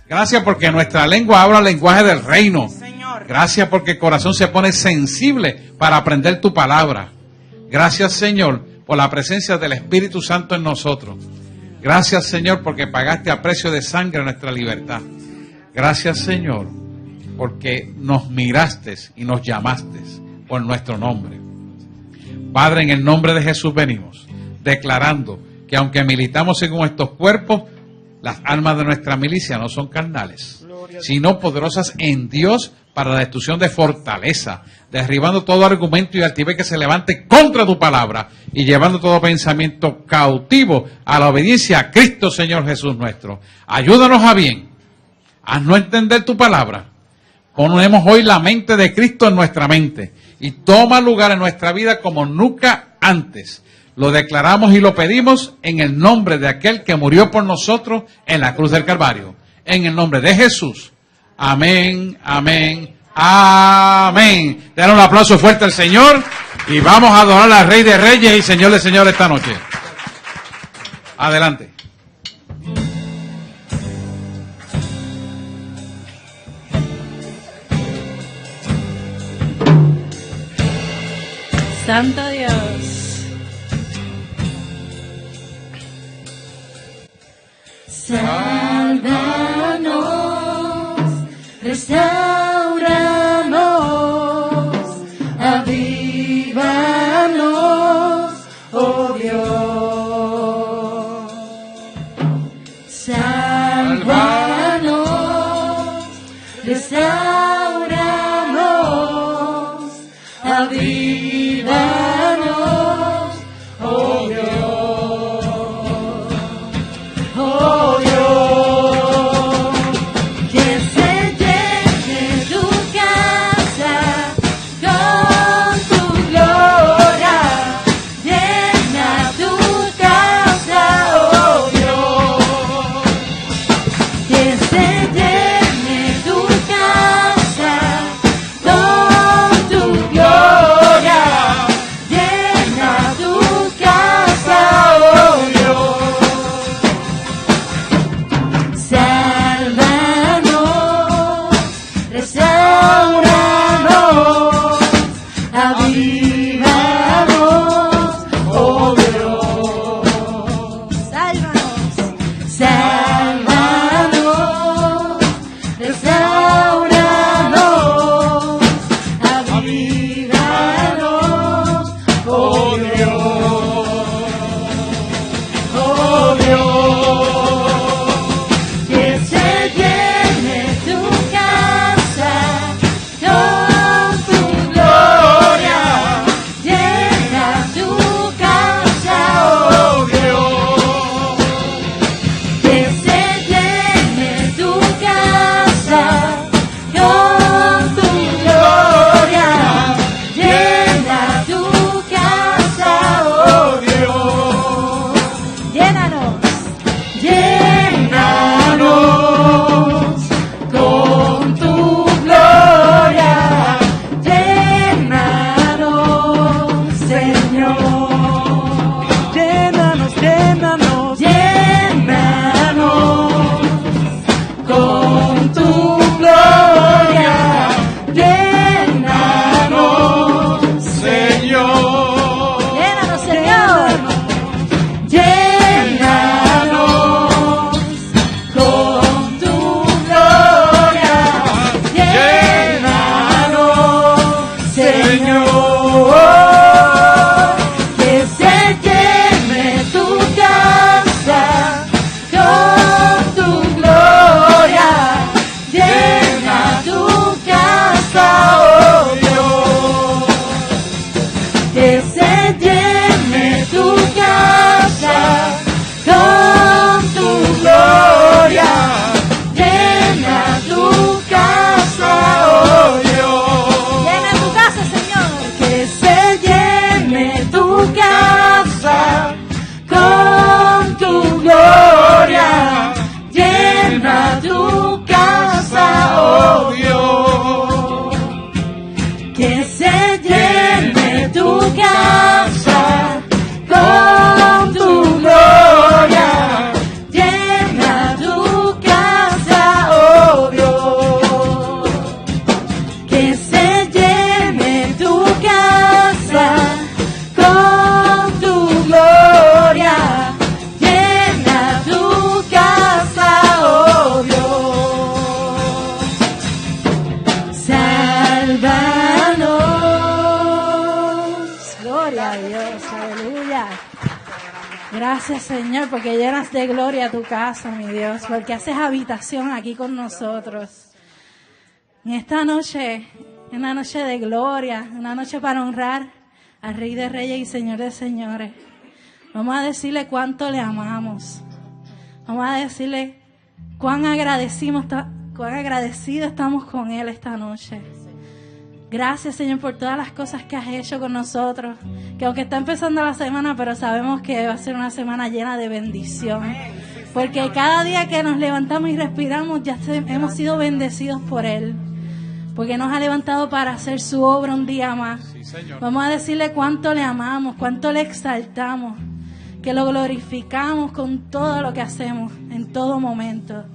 Gracias porque nuestra lengua habla el lenguaje del reino. Señor. Gracias porque el corazón se pone sensible para aprender tu palabra. Gracias, Señor, por la presencia del Espíritu Santo en nosotros. Gracias, Señor, porque pagaste a precio de sangre nuestra libertad. Gracias, Señor, porque nos miraste y nos llamaste por nuestro nombre. Padre, en el nombre de Jesús venimos, declarando que aunque militamos según estos cuerpos, las armas de nuestra milicia no son carnales, sino poderosas en Dios para la destrucción de fortaleza, derribando todo argumento y altivez que se levante contra tu palabra y llevando todo pensamiento cautivo a la obediencia a Cristo, Señor Jesús nuestro. Ayúdanos a bien, a no entender tu palabra. Ponemos hoy la mente de Cristo en nuestra mente y toma lugar en nuestra vida como nunca antes. Lo declaramos y lo pedimos en el nombre de aquel que murió por nosotros en la cruz del Calvario. En el nombre de Jesús. Amén, amén, amén. Dale un aplauso fuerte al Señor y vamos a adorar al Rey de Reyes y Señor de Señores esta noche. Adelante. Santo Dios. Sálvanos, restauranos, avívanos, oh Dios. Sálvanos, restauranos, avívanos, oh Dios. Oh Dios, que se llene tu casa con tu gloria, llena tu casa, oh Dios, que se llene tu casa con tu gloria. Gracias, Señor, porque llenas de gloria tu casa, mi Dios, porque haces habitación aquí con nosotros. En esta noche, una noche de gloria, una noche para honrar al Rey de Reyes y Señor de Señores. Vamos a decirle cuánto le amamos. Vamos a decirle cuán agradecidos estamos con Él esta noche. Gracias, Señor, por todas las cosas que has hecho con nosotros. Que aunque está empezando la semana, pero sabemos que va a ser una semana llena de bendición. Porque cada día que nos levantamos y respiramos, hemos sido bendecidos por Él. Porque nos ha levantado para hacer su obra un día más. Sí, Señor. Vamos a decirle cuánto le amamos, cuánto le exaltamos. Que lo glorificamos con todo lo que hacemos, en todo momento.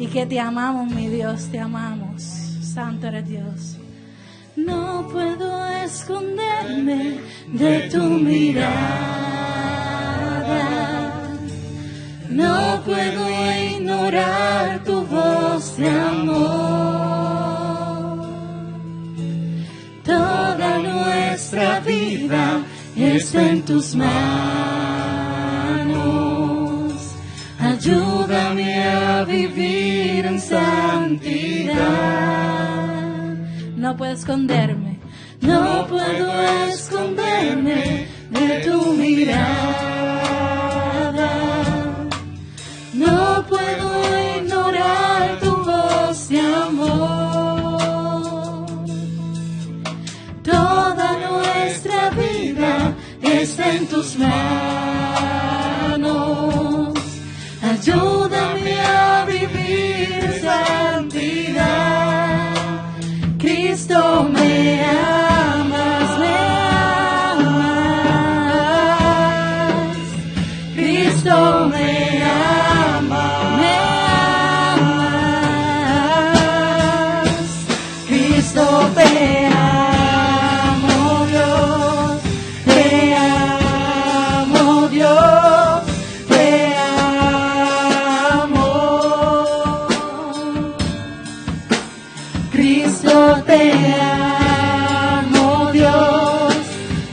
Y que te amamos, mi Dios, te amamos. Santo eres Dios. No puedo esconderme de tu mirada. No puedo ignorar tu voz de amor. Toda nuestra vida está en tus manos. Ayúdame a vivir en santidad. No puedo esconderme, no puedo esconderme de tu mirada. No puedo ignorar tu voz de amor. Toda nuestra vida está en tus manos. Ayúdame a vivir en santidad. Cristo me amas, me amas. Cristo me ama, me amas. Cristo te amo, Dios, te amo, Dios, te amo. Cristo te amo, Dios,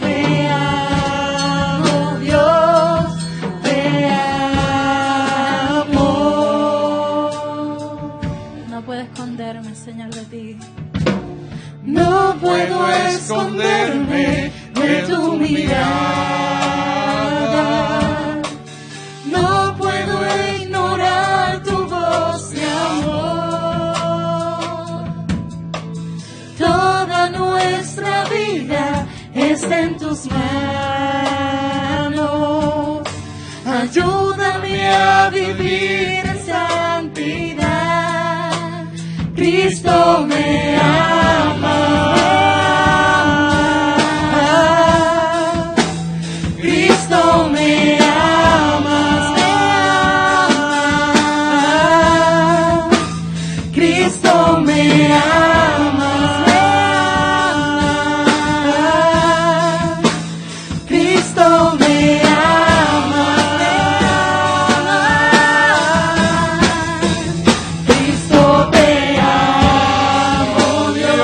te amo, Dios, te amo. No puedo esconderme, Señor, de ti. No puedo esconderme de tu mirada. No puedo ignorar tu voz de amor. Toda nuestra vida está en tus manos. Ayúdame a vivir en santidad. Cristo me ama. Cristo me ama. Cristo me ama. Cristo me ama. Cristo te amo, Dios.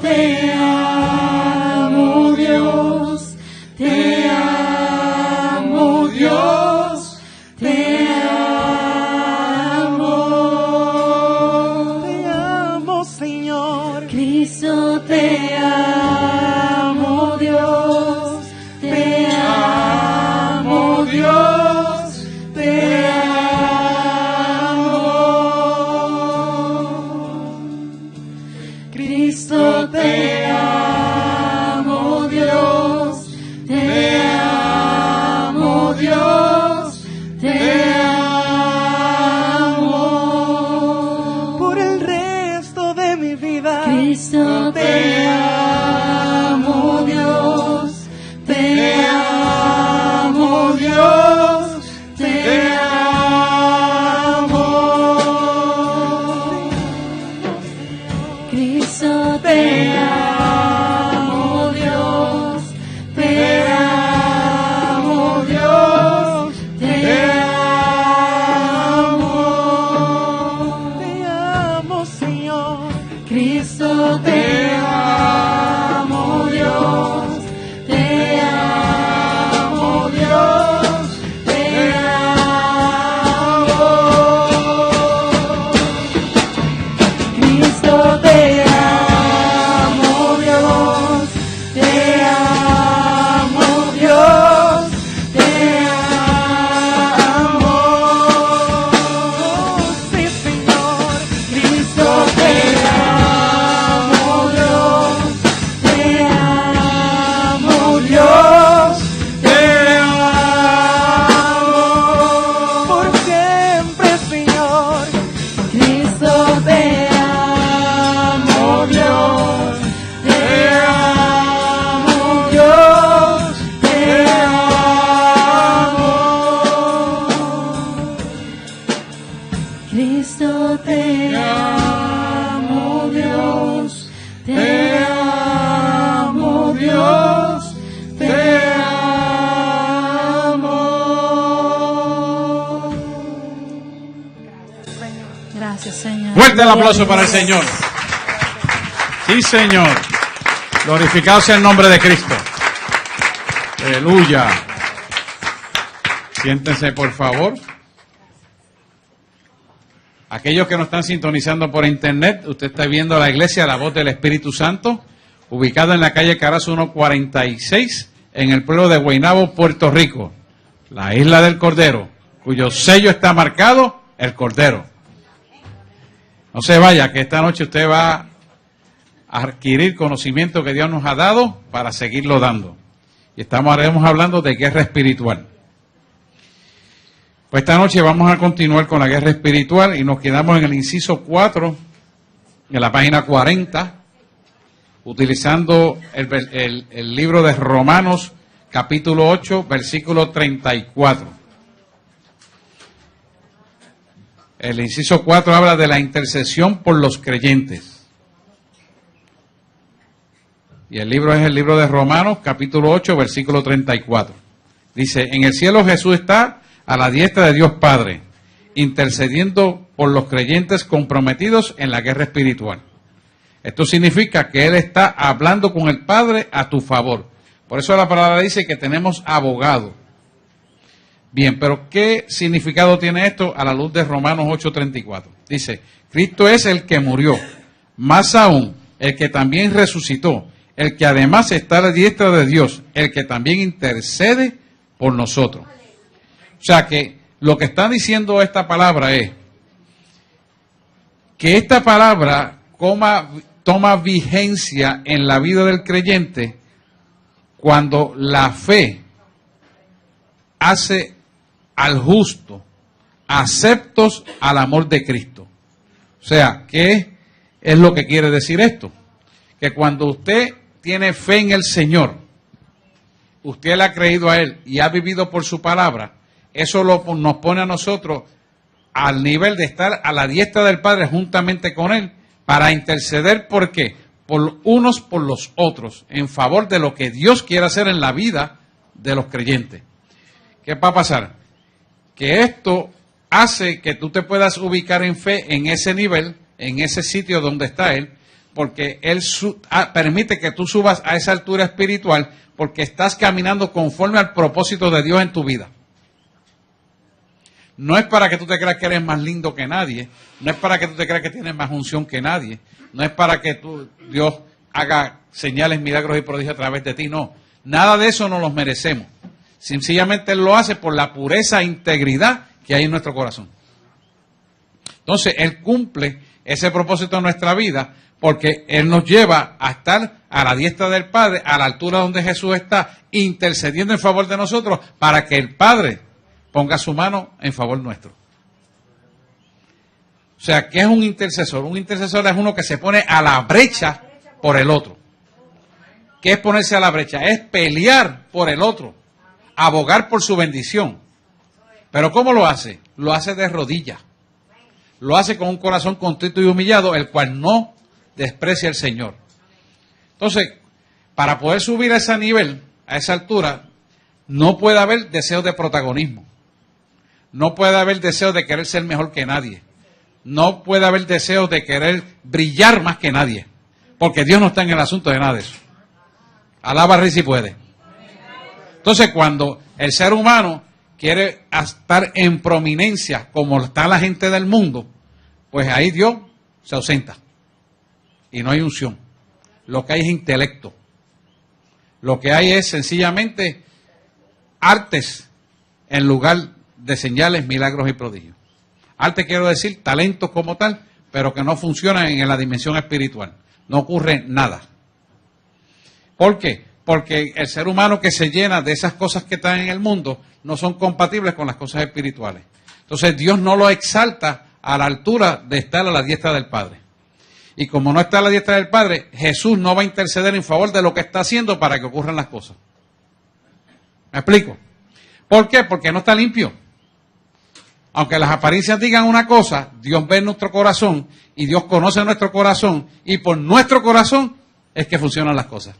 te amo, Dios, te amo, Dios, te amo, Señor. Cristo, te amo, Dios, te amo, Dios, te amo. Cristo, te amo, Dios, te amo, Dios, te amo. Por el resto de mi vida. Cristo, te amo, Dios, te amo, Dios, te amo. Cristo, te amo, Dios, te amo, Dios, te amo. Te amo, Señor. Cristo, te amo, Dios, te amo, Dios, te amo. Cristo, te amo, Dios, te amo, Dios, te amo. Sí, Señor. Cristo, te amo, Dios, te amo, Dios, te amo. Por siempre, Señor. Cristo, te amo, Dios, te amo, Dios, te amo. Cristo, te amo, Dios, te amo, Dios, te amo. Gracias, Señor. Fuerte el aplauso para el Señor. Sí, Señor. Glorificado sea el nombre de Cristo. Aleluya. Siéntense, por favor. Aquellos que nos están sintonizando por internet, usted está viendo la iglesia La Voz del Espíritu Santo, ubicada en la calle Carazo 146, en el pueblo de Guaynabo, Puerto Rico, la isla del Cordero, cuyo sello está marcado, el Cordero. No se vaya, que esta noche usted va a adquirir conocimiento que Dios nos ha dado para seguirlo dando. Y estaremos hablando de guerra espiritual. Pues esta noche vamos a continuar con la guerra espiritual y nos quedamos en el inciso 4, en la página 40, utilizando el libro de Romanos, capítulo 8, versículo 34. El inciso 4 habla de la intercesión por los creyentes. Y el libro es el libro de Romanos, capítulo 8, versículo 34. Dice, en el cielo Jesús está a la diestra de Dios Padre, intercediendo por los creyentes comprometidos en la guerra espiritual. Esto significa que Él está hablando con el Padre a tu favor. Por eso la palabra dice que tenemos abogado. Bien, pero ¿qué significado tiene esto a la luz de Romanos 8:34? Dice, Cristo es el que murió, más aún, el que también resucitó, el que además está a la diestra de Dios, el que también intercede por nosotros. O sea que lo que está diciendo esta palabra es que esta palabra toma vigencia en la vida del creyente cuando la fe hace al justo aceptos al amor de Cristo. O sea, ¿qué es lo que quiere decir esto? Que cuando usted tiene fe en el Señor, usted le ha creído a Él y ha vivido por su palabra, eso nos pone a nosotros al nivel de estar a la diestra del Padre juntamente con Él para interceder, ¿por qué? Por unos por los otros, en favor de lo que Dios quiere hacer en la vida de los creyentes. ¿Qué va a pasar? Que esto hace que tú te puedas ubicar en fe en ese nivel, en ese sitio donde está Él, porque Él permite que tú subas a esa altura espiritual porque estás caminando conforme al propósito de Dios en tu vida. No es para que tú te creas que eres más lindo que nadie, no es para que tú te creas que tienes más unción que nadie, no es para que Dios haga señales, milagros y prodigios a través de ti, no. Nada de eso nos los merecemos. Sencillamente Él lo hace por la pureza e integridad que hay en nuestro corazón. Entonces, Él cumple ese propósito en nuestra vida porque Él nos lleva a estar a la diestra del Padre, a la altura donde Jesús está, intercediendo en favor de nosotros para que el Padre ponga su mano en favor nuestro. O sea, ¿qué es un intercesor? Un intercesor es uno que se pone a la brecha por el otro. ¿Qué es ponerse a la brecha? Es pelear por el otro, abogar por su bendición. ¿Pero cómo lo hace? Lo hace de rodillas. Lo hace con un corazón contrito y humillado, el cual no desprecia al Señor. Entonces, para poder subir a ese nivel, a esa altura, no puede haber deseo de protagonismo. No puede haber deseo de querer ser mejor que nadie. No puede haber deseo de querer brillar más que nadie. Porque Dios no está en el asunto de nada de eso. Alaba al Rey si puede. Entonces, cuando el ser humano quiere estar en prominencia, como está la gente del mundo, pues ahí Dios se ausenta. Y no hay unción. Lo que hay es intelecto. Lo que hay es sencillamente artes en lugar de señales, milagros y prodigios. Arte quiero decir talentos como tal, pero que no funcionan en la dimensión espiritual. No ocurre nada. ¿Por qué? Porque el ser humano que se llena de esas cosas que están en el mundo no son compatibles con las cosas espirituales. Entonces Dios no lo exalta a la altura de estar a la diestra del Padre. Y como no está a la diestra del Padre, Jesús no va a interceder en favor de lo que está haciendo para que ocurran las cosas. ¿Me explico? ¿Por qué? Porque no está limpio. Aunque las apariencias digan una cosa, Dios ve nuestro corazón y Dios conoce nuestro corazón y por nuestro corazón es que funcionan las cosas.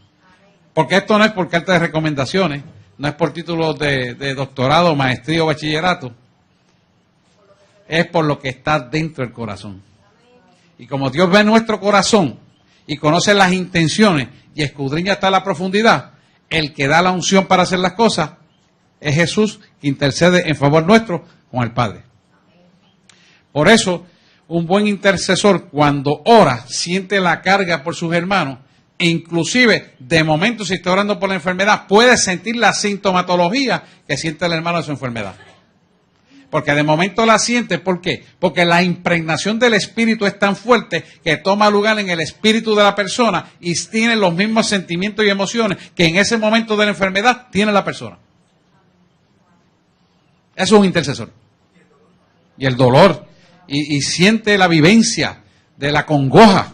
Porque esto no es por carta de recomendaciones, no es por títulos de doctorado, maestría o bachillerato. Es por lo que está dentro del corazón. Y como Dios ve nuestro corazón y conoce las intenciones y escudriña hasta la profundidad, el que da la unción para hacer las cosas es Jesús, que intercede en favor nuestro con el Padre. Por eso, un buen intercesor cuando ora siente la carga por sus hermanos, e inclusive de momento si está orando por la enfermedad puede sentir la sintomatología que siente el hermano de su enfermedad. Porque de momento la siente, ¿por qué? Porque la impregnación del espíritu es tan fuerte que toma lugar en el espíritu de la persona y tiene los mismos sentimientos y emociones que en ese momento de la enfermedad tiene la persona. Eso es un intercesor. Y el dolor. Y siente la vivencia de la congoja.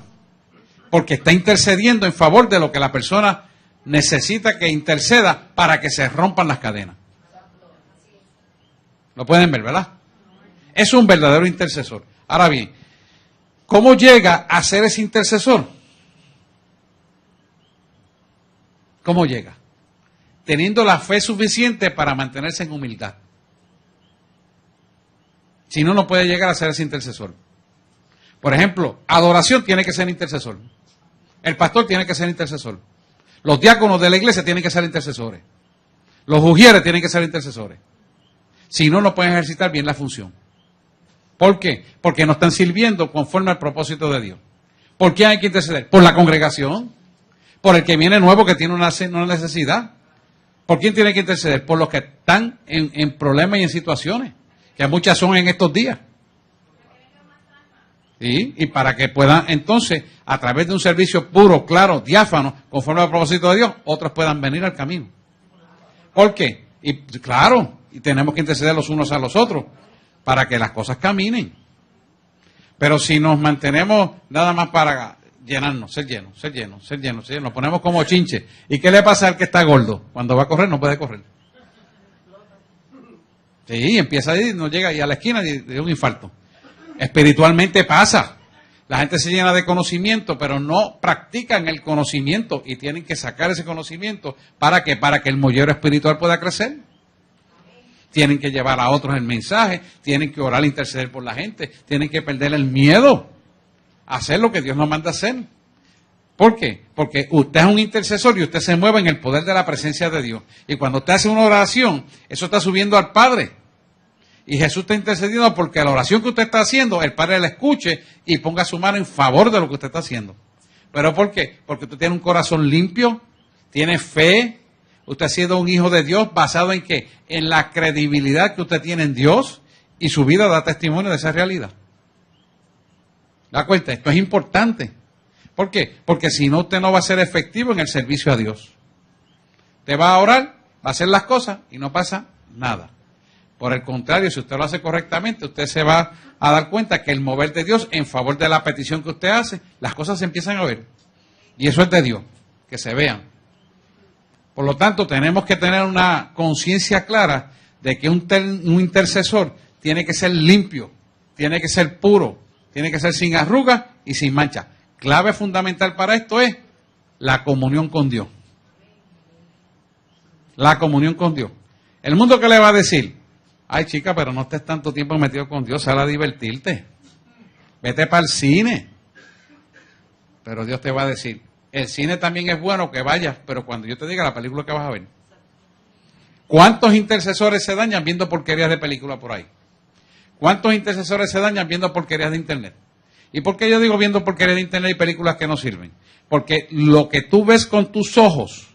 Porque está intercediendo en favor de lo que la persona necesita que interceda para que se rompan las cadenas. Lo pueden ver, ¿verdad? Es un verdadero intercesor. Ahora bien, ¿cómo llega a ser ese intercesor? ¿Cómo llega? Teniendo la fe suficiente para mantenerse en humildad. Si no, no puede llegar a ser ese intercesor. Por ejemplo, adoración tiene que ser intercesor. El pastor tiene que ser intercesor. Los diáconos de la iglesia tienen que ser intercesores. Los ujieres tienen que ser intercesores. Si no, no pueden ejercitar bien la función. ¿Por qué? Porque no están sirviendo conforme al propósito de Dios. ¿Por quién hay que interceder? Por la congregación. Por el que viene nuevo que tiene una necesidad. ¿Por quién tiene que interceder? Por los que están en problemas y en situaciones. Que muchas son en estos días. ¿Sí? Y para que puedan entonces, a través de un servicio puro, claro, diáfano, conforme al propósito de Dios, otros puedan venir al camino. ¿Por qué? Y claro, y tenemos que interceder los unos a los otros para que las cosas caminen. Pero si nos mantenemos nada más para llenarnos, ser llenos, nos ponemos como chinche. ¿Y qué le pasa al que está gordo? Cuando va a correr no puede correr. Sí, empieza ahí, no llega y a la esquina de un infarto. Espiritualmente pasa. La gente se llena de conocimiento, pero no practican el conocimiento y tienen que sacar ese conocimiento. ¿Para qué? Para que el mollero espiritual pueda crecer. Tienen que llevar a otros el mensaje, tienen que orar e interceder por la gente, tienen que perder el miedo a hacer lo que Dios nos manda hacer. ¿Por qué? Porque usted es un intercesor y usted se mueve en el poder de la presencia de Dios. Y cuando usted hace una oración, eso está subiendo al Padre. Y Jesús está intercediendo porque la oración que usted está haciendo, el Padre la escuche y ponga su mano en favor de lo que usted está haciendo. ¿Pero por qué? Porque usted tiene un corazón limpio, tiene fe, usted ha sido un hijo de Dios basado en ¿qué? En la credibilidad que usted tiene en Dios y su vida da testimonio de esa realidad. ¿Da cuenta? Esto es importante. ¿Por qué? Porque si no, usted no va a ser efectivo en el servicio a Dios. Usted va a orar, va a hacer las cosas y no pasa nada. Por el contrario, si usted lo hace correctamente, usted se va a dar cuenta que el mover de Dios en favor de la petición que usted hace, las cosas se empiezan a ver. Y eso es de Dios, que se vean. Por lo tanto, tenemos que tener una conciencia clara de que un intercesor tiene que ser limpio, tiene que ser puro, tiene que ser sin arrugas y sin mancha. Clave fundamental para esto es la comunión con Dios. La comunión con Dios. El mundo, ¿qué le va a decir? Ay, chica, pero no estés tanto tiempo metido con Dios, sal a divertirte. Vete para el cine. Pero Dios te va a decir, el cine también es bueno que vayas, pero cuando yo te diga la película que vas a ver. ¿Cuántos intercesores se dañan viendo porquerías de película por ahí? ¿Cuántos intercesores se dañan viendo porquerías de internet? ¿Y por qué yo digo viendo porquerías de internet y películas que no sirven? Porque lo que tú ves con tus ojos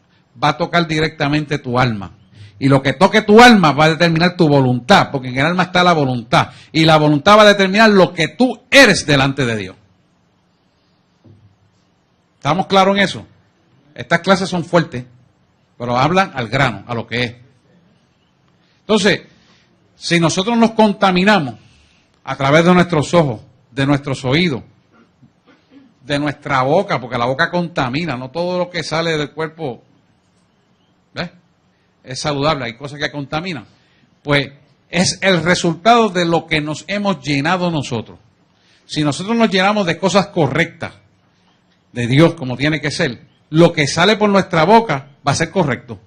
va a tocar directamente tu alma. Y lo que toque tu alma va a determinar tu voluntad, porque en el alma está la voluntad. Y la voluntad va a determinar lo que tú eres delante de Dios. ¿Estamos claros en eso? Estas clases son fuertes, pero hablan al grano, a lo que es. Entonces, si nosotros nos contaminamos a través de nuestros ojos, de nuestros oídos, de nuestra boca, porque la boca contamina, no todo lo que sale del cuerpo, ¿ves?, es saludable, hay cosas que contaminan, pues es el resultado de lo que nos hemos llenado nosotros. Si nosotros nos llenamos de cosas correctas, de Dios como tiene que ser, lo que sale por nuestra boca va a ser correcto.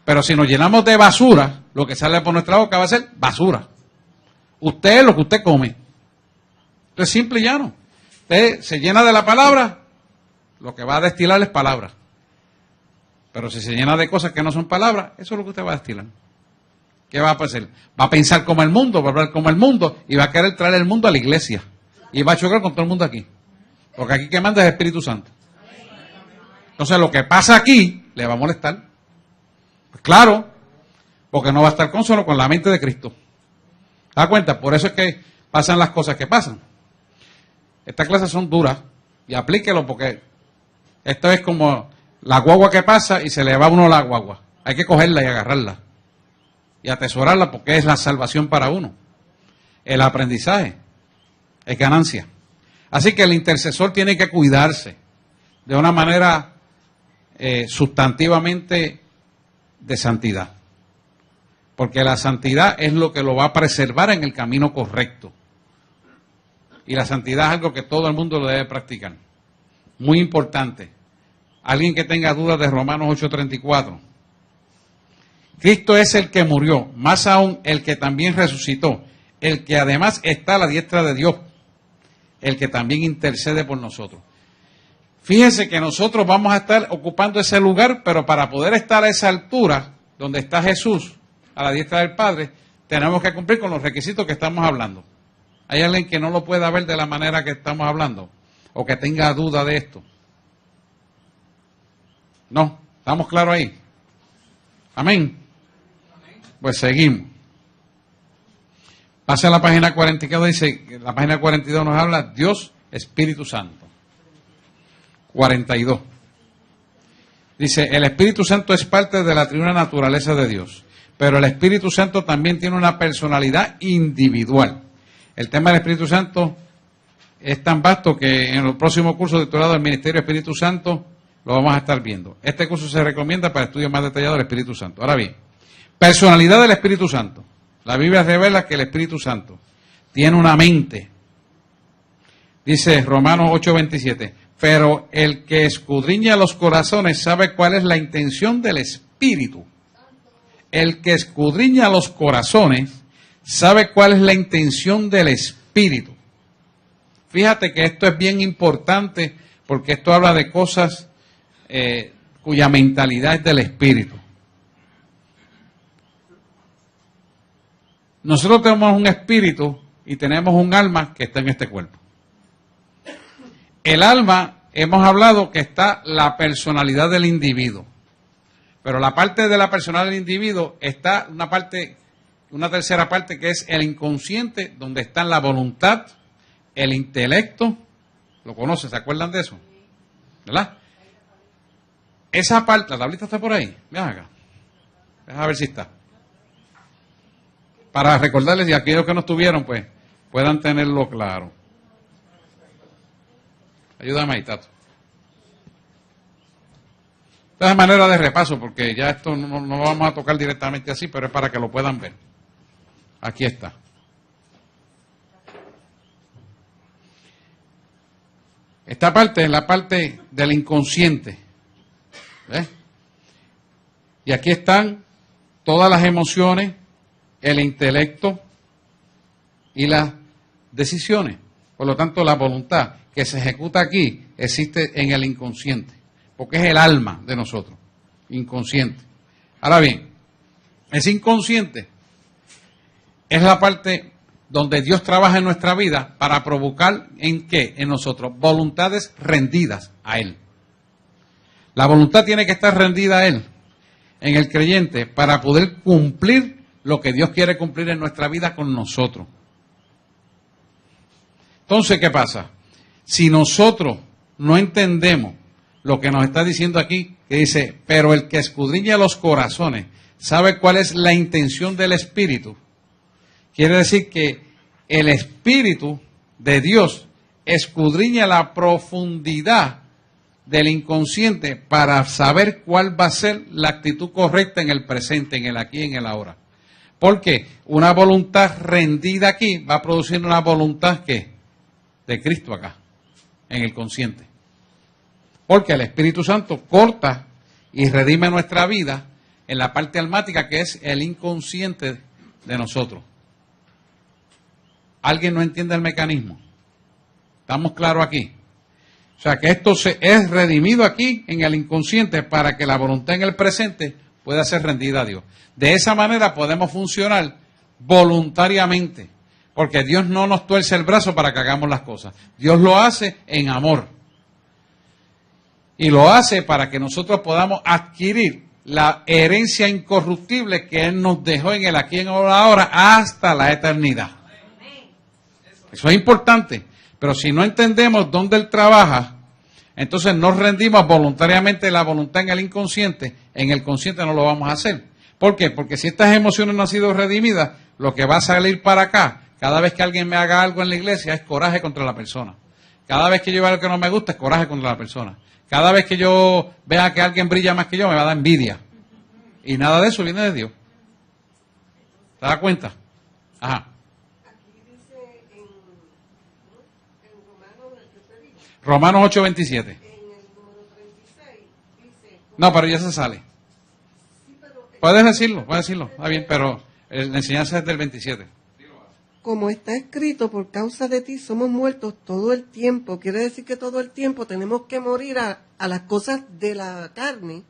Pero si nos llenamos de basura, lo que sale por nuestra boca va a ser basura. Usted es lo que usted come. Esto es simple y llano. Usted se llena de la palabra, lo que va a destilar es palabra. Pero si se llena de cosas que no son palabras, eso es lo que usted va a destilar. ¿Qué va a hacer? Va a pensar como el mundo, va a hablar como el mundo y va a querer traer el mundo a la iglesia. Y va a chocar con todo el mundo aquí. Porque aquí que manda es el Espíritu Santo. Entonces lo que pasa aquí le va a molestar. Pues claro, porque no va a estar consono con la mente de Cristo. ¿Te das cuenta? Por eso es que pasan las cosas que pasan. Estas clases son duras y aplíquelo porque esto es como la guagua que pasa y se le va a uno la guagua. Hay que cogerla y agarrarla y atesorarla porque es la salvación para uno. El aprendizaje es ganancia. Así que el intercesor tiene que cuidarse de una manera sustantivamente de santidad. Porque la santidad es lo que lo va a preservar en el camino correcto. Y la santidad es algo que todo el mundo lo debe practicar. Muy importante. Alguien que tenga dudas de Romanos 8:34. Cristo es el que murió, más aún el que también resucitó, el que además está a la diestra de Dios, el que también intercede por nosotros. Fíjense que nosotros vamos a estar ocupando ese lugar, pero para poder estar a esa altura, donde está Jesús, a la diestra del Padre, tenemos que cumplir con los requisitos que estamos hablando. ¿Hay alguien que no lo pueda ver de la manera que estamos hablando? ¿O que tenga duda de esto? No, ¿estamos claros ahí? Amén. Pues seguimos. Pasa a la página 42, dice, la página 42 nos habla Dios Espíritu Santo. 42. Dice, el Espíritu Santo es parte de la triuna naturaleza de Dios, pero el Espíritu Santo también tiene una personalidad individual. El tema del Espíritu Santo es tan vasto que en el próximo curso titulado El Ministerio Espíritu Santo lo vamos a estar viendo. Este curso se recomienda para estudios más detallados del Espíritu Santo. Ahora bien, personalidad del Espíritu Santo. La Biblia revela que el Espíritu Santo tiene una mente. Dice Romanos 8:27, pero el que escudriña los corazones sabe cuál es la intención del Espíritu. El que escudriña los corazones sabe cuál es la intención del Espíritu. Fíjate que esto es bien importante porque esto habla de cosas cuya mentalidad es del espíritu. Nosotros tenemos un espíritu y tenemos un alma que está en este cuerpo. El alma, hemos hablado que está la personalidad del individuo, pero la parte de la personalidad del individuo está una tercera parte que es el inconsciente, donde están la voluntad, el intelecto. ¿Lo conocen? ¿Se acuerdan de eso? ¿Verdad? Esa parte, la tablita está por ahí. Vean acá. Deja ver si está. Para recordarles y aquellos que no estuvieron, pues, puedan tenerlo claro. Ayúdame ahí, Tato. Esta es manera de repaso, porque ya esto no lo vamos a tocar directamente así, pero es para que lo puedan ver. Aquí está. Esta parte es la parte del inconsciente. ¿Ves? Y aquí están todas las emociones, el intelecto y las decisiones. Por lo tanto, la voluntad que se ejecuta aquí existe en el inconsciente, porque es el alma de nosotros, inconsciente. Ahora bien, ese inconsciente es la parte donde Dios trabaja en nuestra vida para provocar ¿en qué? En nosotros voluntades rendidas a Él. La voluntad tiene que estar rendida a Él, en el creyente, para poder cumplir lo que Dios quiere cumplir en nuestra vida con nosotros. Entonces, ¿qué pasa? Si nosotros no entendemos lo que nos está diciendo aquí, que dice, pero el que escudriña los corazones sabe cuál es la intención del Espíritu. Quiere decir que el Espíritu de Dios escudriña la profundidad del inconsciente para saber cuál va a ser la actitud correcta en el presente, en el aquí y en el ahora. Porque una voluntad rendida aquí va a producir una voluntad que de Cristo acá, en el consciente. Porque el Espíritu Santo corta y redime nuestra vida en la parte almática que es el inconsciente de nosotros. ¿Alguien no entiende el mecanismo? ¿Estamos claros aquí? O sea que esto es redimido aquí en el inconsciente para que la voluntad en el presente pueda ser rendida a Dios. De esa manera podemos funcionar voluntariamente, porque Dios no nos tuerce el brazo para que hagamos las cosas. Dios lo hace en amor. Y lo hace para que nosotros podamos adquirir la herencia incorruptible que Él nos dejó en el aquí y en el ahora hasta la eternidad. Eso es importante. Pero si no entendemos dónde Él trabaja, entonces nos rendimos voluntariamente la voluntad en el inconsciente. En el consciente no lo vamos a hacer. ¿Por qué? Porque si estas emociones no han sido redimidas, lo que va a salir para acá, cada vez que alguien me haga algo en la iglesia, es coraje contra la persona. Cada vez que yo vea algo que no me gusta, es coraje contra la persona. Cada vez que yo vea que alguien brilla más que yo, me va a dar envidia. Y nada de eso viene de Dios. ¿Te das cuenta? Ajá. Romanos 8:27. No, pero ya se sale. Puedes decirlo, está bien, pero la enseñanza es del 27. Como está escrito, por causa de ti somos muertos todo el tiempo. Quiere decir que todo el tiempo tenemos que morir a las cosas de la carne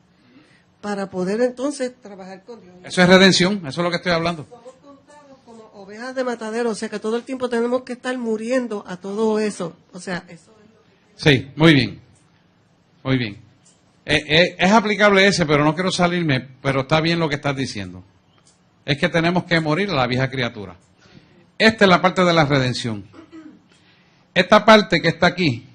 para poder entonces trabajar con Dios. Eso es redención, eso es lo que estoy hablando. Somos contados como ovejas de matadero, o sea que todo el tiempo tenemos que estar muriendo a todo eso. O sea, eso es lo que... Sí, muy bien. Muy bien. Es aplicable ese, pero no quiero salirme, pero está bien lo que estás diciendo. Es que tenemos que morir a la vieja criatura. Esta es la parte de la redención. Esta parte que está aquí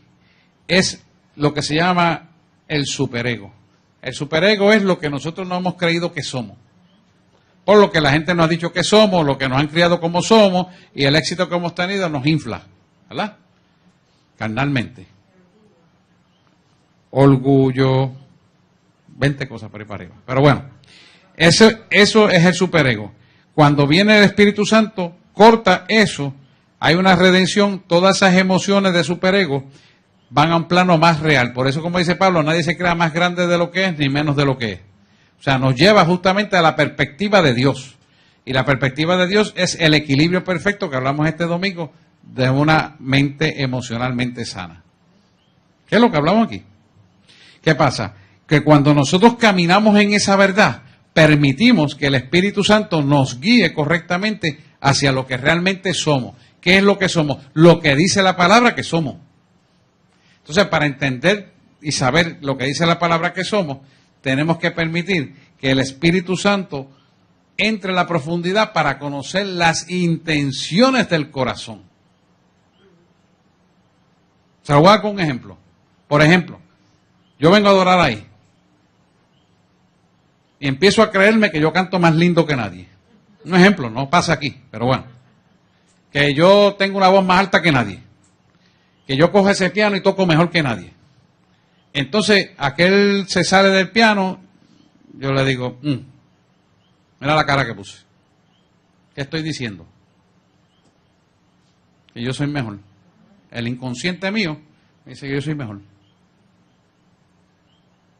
es lo que se llama el superego. El superego es lo que nosotros no hemos creído que somos. Por lo que la gente nos ha dicho que somos, lo que nos han criado como somos, y el éxito que hemos tenido nos infla, ¿verdad? Carnalmente. Orgullo, 20 cosas por ahí para arriba. Pero bueno, eso es el superego. Cuando viene el Espíritu Santo, corta eso, hay una redención, todas esas emociones de superego van a un plano más real. Por eso, como dice Pablo, nadie se crea más grande de lo que es, ni menos de lo que es. O sea, nos lleva justamente a la perspectiva de Dios. Y la perspectiva de Dios es el equilibrio perfecto que hablamos este domingo de una mente emocionalmente sana. ¿Qué es lo que hablamos aquí? ¿Qué pasa? Que cuando nosotros caminamos en esa verdad, permitimos que el Espíritu Santo nos guíe correctamente hacia lo que realmente somos. ¿Qué es lo que somos? Lo que dice la palabra que somos. Entonces, para entender y saber lo que dice la palabra que somos, tenemos que permitir que el Espíritu Santo entre en la profundidad para conocer las intenciones del corazón. Se lo voy a dar con un ejemplo. Por ejemplo, yo vengo a adorar ahí y empiezo a creerme que yo canto más lindo que nadie. Un ejemplo, no pasa aquí, pero bueno. Que yo tengo una voz más alta que nadie. Que yo cojo ese piano y toco mejor que nadie. Entonces, aquel se sale del piano, yo le digo, mira la cara que puse. ¿Qué estoy diciendo? Que yo soy mejor. El inconsciente mío me dice que yo soy mejor.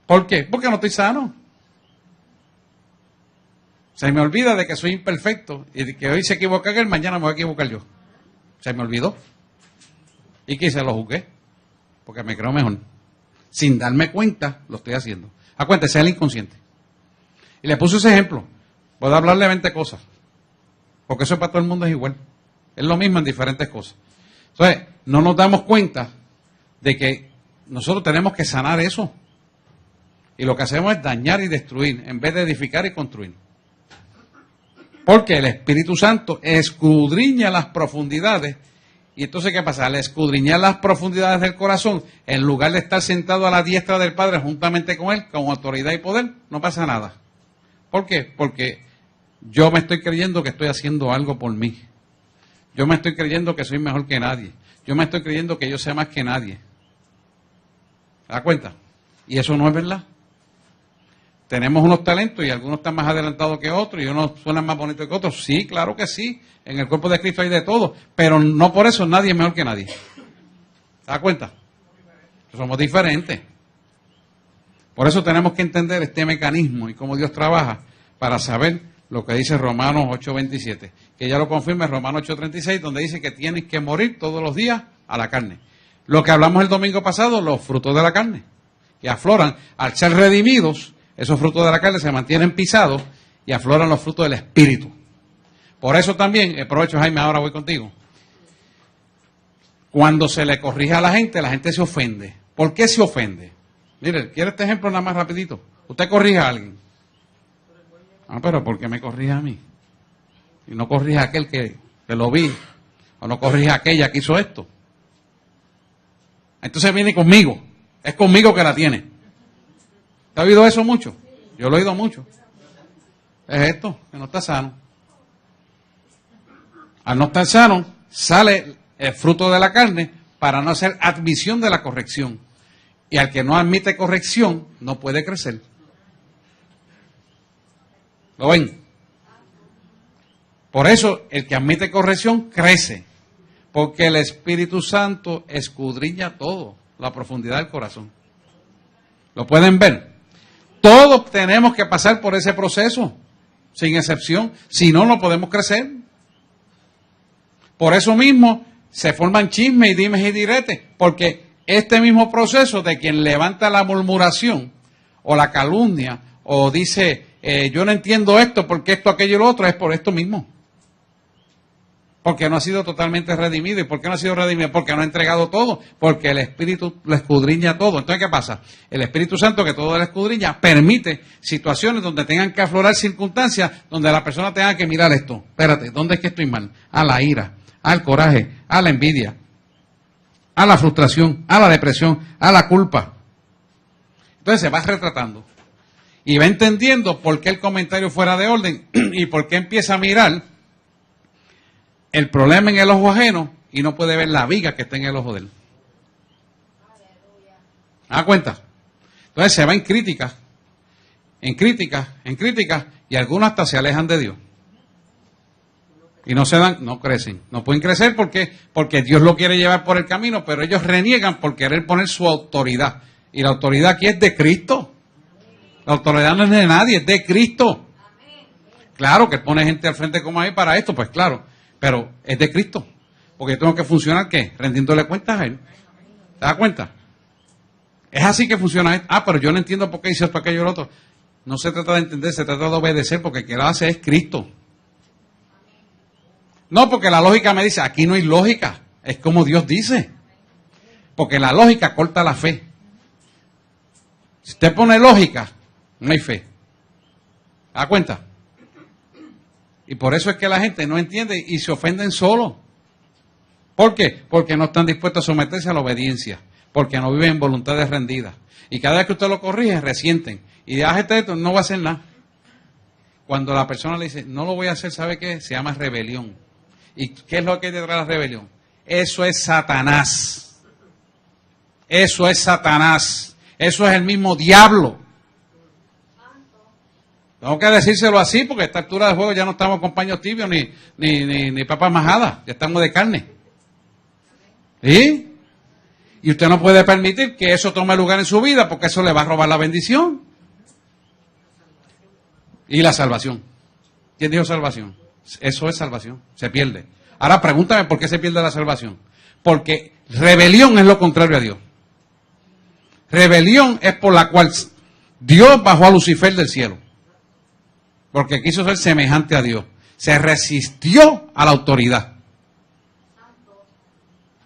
¿Por qué? Porque no estoy sano. Se me olvida de que soy imperfecto y de que hoy se equivoca él, mañana me voy a equivocar yo. Se me olvidó. ¿Y qué hice? Lo juzgué. Porque me creo mejor. Sin darme cuenta, lo estoy haciendo. Acuéntese, es el inconsciente. Y le puse ese ejemplo. Puedo hablarle de 20 cosas. Porque eso para todo el mundo es igual. Es lo mismo en diferentes cosas. Entonces, no nos damos cuenta de que nosotros tenemos que sanar eso. Y lo que hacemos es dañar y destruir, en vez de edificar y construir. Porque el Espíritu Santo escudriña las profundidades. Y entonces, ¿qué pasa? Al escudriñar las profundidades del corazón, en lugar de estar sentado a la diestra del Padre juntamente con Él, con autoridad y poder, no pasa nada. ¿Por qué? Porque yo me estoy creyendo que estoy haciendo algo por mí. Yo me estoy creyendo que soy mejor que nadie. Yo me estoy creyendo que yo sé más que nadie. ¿Se da cuenta? Y eso no es verdad. Tenemos unos talentos y algunos están más adelantados que otros y unos suenan más bonitos que otros. Sí, claro que sí. En el cuerpo de Cristo hay de todo. Pero no por eso nadie es mejor que nadie. ¿Se da cuenta? Somos diferentes. Por eso tenemos que entender este mecanismo y cómo Dios trabaja para saber lo que dice Romanos 8:27. Que ya lo confirma Romanos 8:36, donde dice que tienes que morir todos los días a la carne. Lo que hablamos el domingo pasado, los frutos de la carne, que afloran al ser redimidos. Esos frutos de la carne se mantienen pisados y afloran los frutos del Espíritu. Por eso también, aprovecho Jaime, ahora voy contigo. Cuando se le corrige a la gente se ofende. ¿Por qué se ofende? Mire, ¿quiere este ejemplo nada más rapidito? Usted corrige a alguien. Pero ¿por qué me corrige a mí? Y no corrige a aquel que lo vi. O no corrige a aquella que hizo esto. Entonces viene conmigo. Es conmigo que la tiene. ¿Te ha oído eso mucho? Yo lo he oído mucho. Es esto, que no está sano. Al no estar sano, sale el fruto de la carne para no hacer admisión de la corrección. Y al que no admite corrección, no puede crecer. ¿Lo ven? Por eso, el que admite corrección, crece. Porque el Espíritu Santo escudriña todo, la profundidad del corazón. ¿Lo pueden ver? Todos tenemos que pasar por ese proceso, sin excepción. Si no, no podemos crecer. Por eso mismo se forman chismes y dimes y diretes, porque este mismo proceso de quien levanta la murmuración o la calumnia o dice, yo no entiendo esto, porque esto, aquello y lo otro, es por esto mismo. Porque no ha sido totalmente redimido. ¿Y por qué no ha sido redimido? Porque no ha entregado todo. Porque el Espíritu lo escudriña todo. Entonces, ¿qué pasa? El Espíritu Santo, que todo lo escudriña, permite situaciones donde tengan que aflorar circunstancias, donde la persona tenga que mirar esto. Espérate, ¿dónde es que estoy mal? A la ira, al coraje, a la envidia, a la frustración, a la depresión, a la culpa. Entonces se va retratando. Y va entendiendo por qué el comentario fuera de orden y por qué empieza a mirar el problema en el ojo ajeno y no puede ver la viga que está en el ojo de él. ¿Se da cuenta? Entonces se va en críticas, y algunos hasta se alejan de Dios. Y no se dan, no crecen. No pueden crecer porque Dios lo quiere llevar por el camino, pero ellos reniegan por querer poner su autoridad. Y la autoridad aquí es de Cristo. La autoridad no es de nadie, es de Cristo. Claro que pone gente al frente como ahí para esto, pues claro. Pero es de Cristo. Porque yo tengo que funcionar, ¿qué? Rendiéndole cuentas a Él. ¿Te das cuenta? Es así que funciona esto. Ah, pero yo no entiendo por qué hice esto, aquello y lo otro. No se trata de entender, se trata de obedecer, porque el que lo hace es Cristo. No, porque la lógica me dice, aquí no hay lógica. Es como Dios dice. Porque la lógica corta la fe. Si usted pone lógica, no hay fe. ¿Se da cuenta? Y por eso es que la gente no entiende y se ofenden solo. ¿Por qué? Porque no están dispuestos a someterse a la obediencia. Porque no viven en voluntades rendidas. Y cada vez que usted lo corrige, resienten. Y esto, no va a hacer nada. Cuando la persona le dice, no lo voy a hacer, ¿sabe qué? Se llama rebelión. ¿Y qué es lo que hay detrás de la rebelión? Eso es Satanás. Eso es Satanás. Eso es el mismo diablo. Tengo que decírselo así porque a esta altura del juego ya no estamos con paños tibios ni papas majadas. Ya estamos de carne. ¿Sí? Y usted no puede permitir que eso tome lugar en su vida porque eso le va a robar la bendición. Y la salvación. ¿Quién dijo salvación? Eso es salvación. Se pierde. Ahora pregúntame por qué se pierde la salvación. Porque rebelión es lo contrario a Dios. Rebelión es por la cual Dios bajó a Lucifer del cielo. Porque quiso ser semejante a Dios. Se resistió a la autoridad.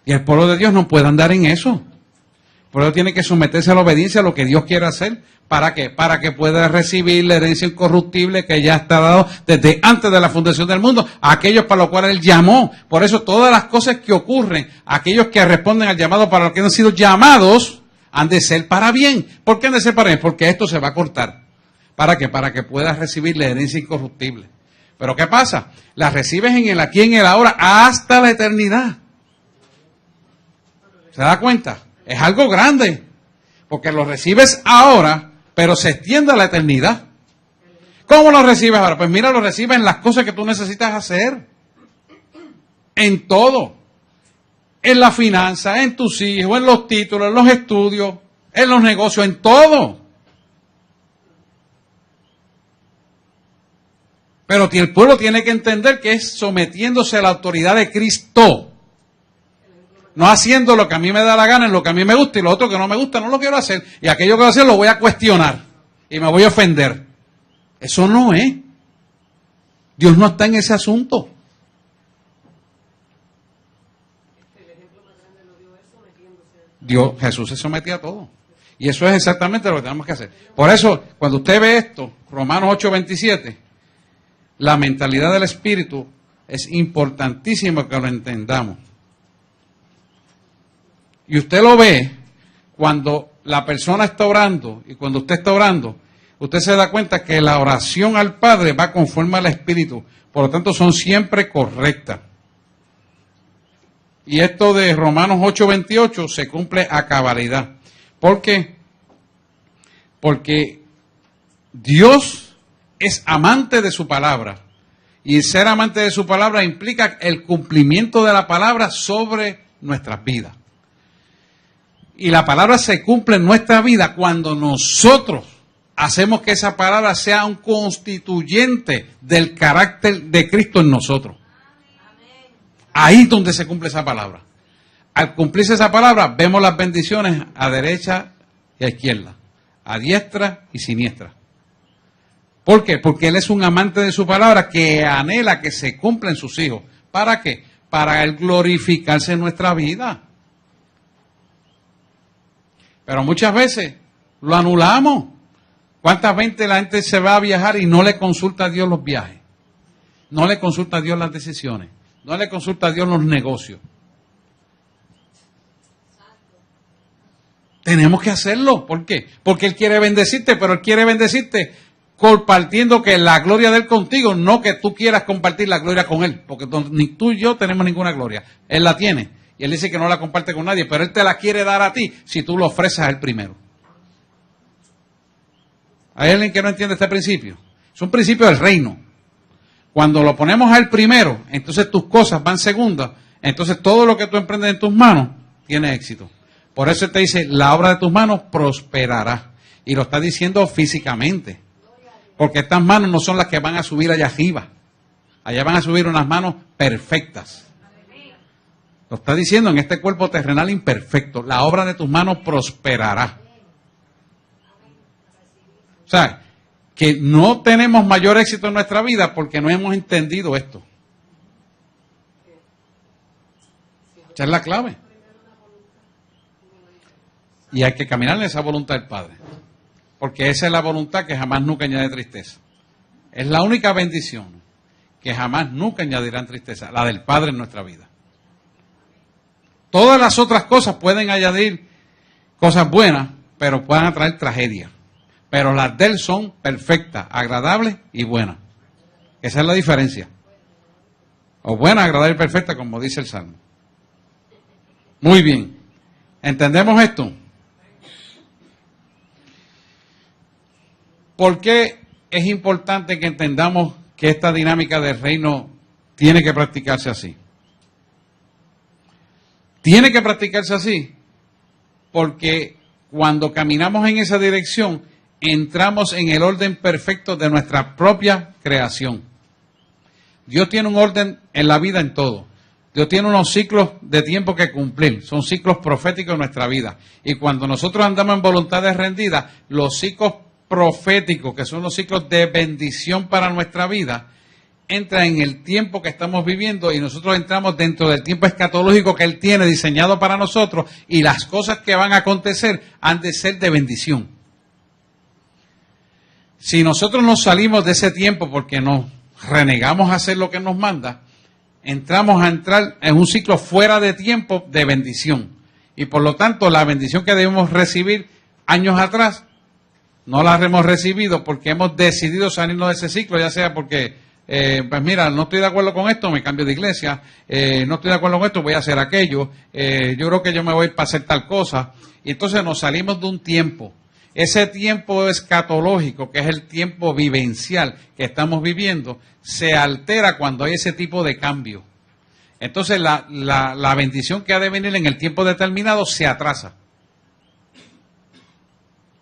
Y el pueblo de Dios no puede andar en eso. El pueblo tiene que someterse a la obediencia a lo que Dios quiere hacer. ¿Para qué? Para que pueda recibir la herencia incorruptible que ya está dado desde antes de la fundación del mundo, a aquellos para los cuales Él llamó. Por eso todas las cosas que ocurren, aquellos que responden al llamado para los que han sido llamados, han de ser para bien. ¿Por qué han de ser para bien? Porque esto se va a cortar. ¿Para qué? Para que puedas recibir la herencia incorruptible. Pero ¿qué pasa? La recibes en el aquí y en el ahora hasta la eternidad. ¿Se da cuenta? Es algo grande. Porque lo recibes ahora, pero se extiende a la eternidad. ¿Cómo lo recibes ahora? Pues mira, lo recibes en las cosas que tú necesitas hacer. En todo. En la finanza, en tus hijos, en los títulos, en los estudios, en los negocios, en todo. Pero el pueblo tiene que entender que es sometiéndose a la autoridad de Cristo. No haciendo lo que a mí me da la gana, en lo que a mí me gusta, y lo otro que no me gusta no lo quiero hacer. Y aquello que voy a hacer lo voy a cuestionar. Y me voy a ofender. Eso no es. Dios no está en ese asunto. Jesús se sometía a todo. Y eso es exactamente lo que tenemos que hacer. Por eso, cuando usted ve esto, Romanos 8:27, la mentalidad del Espíritu es importantísimo que lo entendamos. Y usted lo ve cuando la persona está orando y cuando usted está orando, usted se da cuenta que la oración al Padre va conforme al Espíritu. Por lo tanto, son siempre correctas. Y esto de Romanos 8:28 se cumple a cabalidad. ¿Por qué? Porque Dios es amante de su palabra. Y ser amante de su palabra implica el cumplimiento de la palabra sobre nuestras vidas. Y la palabra se cumple en nuestra vida cuando nosotros hacemos que esa palabra sea un constituyente del carácter de Cristo en nosotros. Ahí es donde se cumple esa palabra. Al cumplirse esa palabra, vemos las bendiciones a derecha y a izquierda, a diestra y siniestra. ¿Por qué? Porque Él es un amante de su palabra que anhela que se cumpla en sus hijos. ¿Para qué? Para Él glorificarse en nuestra vida. Pero muchas veces lo anulamos. ¿Cuántas veces la gente se va a viajar y no le consulta a Dios los viajes? No le consulta a Dios las decisiones. No le consulta a Dios los negocios. Tenemos que hacerlo. ¿Por qué? Porque Él quiere bendecirte, pero Él quiere bendecirte compartiendo que la gloria de Él contigo, no que tú quieras compartir la gloria con Él. Porque ni tú y yo tenemos ninguna gloria. Él la tiene. Y Él dice que no la comparte con nadie, pero Él te la quiere dar a ti si tú lo ofreces a Él primero. ¿Hay alguien que no entiende este principio? Es un principio del reino. Cuando lo ponemos a Él primero, entonces tus cosas van segundas, entonces todo lo que tú emprendes en tus manos tiene éxito. Por eso te dice, la obra de tus manos prosperará. Y lo está diciendo físicamente. Porque estas manos no son las que van a subir allá arriba. Allá van a subir unas manos perfectas. Lo está diciendo en este cuerpo terrenal imperfecto. La obra de tus manos prosperará. sea, que no tenemos mayor éxito en nuestra vida porque no hemos entendido esto. Esa es la clave. Y hay que caminar en esa voluntad del Padre. Porque esa es la voluntad que jamás nunca añade tristeza. Es la única bendición que jamás nunca añadirán tristeza, la del Padre en nuestra vida. Todas las otras cosas pueden añadir cosas buenas, pero pueden atraer tragedia. Pero las de Él son perfectas, agradables y buenas. Esa es la diferencia. O buena, agradable y perfecta, como dice el Salmo. Muy bien. ¿Entendemos esto? ¿Por qué es importante que entendamos que esta dinámica del reino tiene que practicarse así? Tiene que practicarse así porque cuando caminamos en esa dirección, entramos en el orden perfecto de nuestra propia creación. Dios tiene un orden en la vida en todo. Dios tiene unos ciclos de tiempo que cumplir. Son ciclos proféticos en nuestra vida. Y cuando nosotros andamos en voluntades rendidas, los ciclos proféticos, que son los ciclos de bendición para nuestra vida, entran en el tiempo que estamos viviendo y nosotros entramos dentro del tiempo escatológico que Él tiene diseñado para nosotros y las cosas que van a acontecer han de ser de bendición. Si nosotros nos salimos de ese tiempo porque nos renegamos a hacer lo que nos manda, entramos a entrar en un ciclo fuera de tiempo de bendición. Y por lo tanto, la bendición que debemos recibir años atrás, no la hemos recibido porque hemos decidido salirnos de ese ciclo, ya sea porque, pues mira, no estoy de acuerdo con esto, me cambio de iglesia, no estoy de acuerdo con esto, voy a hacer aquello, yo creo que yo me voy para hacer tal cosa. Y entonces nos salimos de un tiempo. Ese tiempo escatológico, que es el tiempo vivencial que estamos viviendo, se altera cuando hay ese tipo de cambio. Entonces la bendición que ha de venir en el tiempo determinado se atrasa.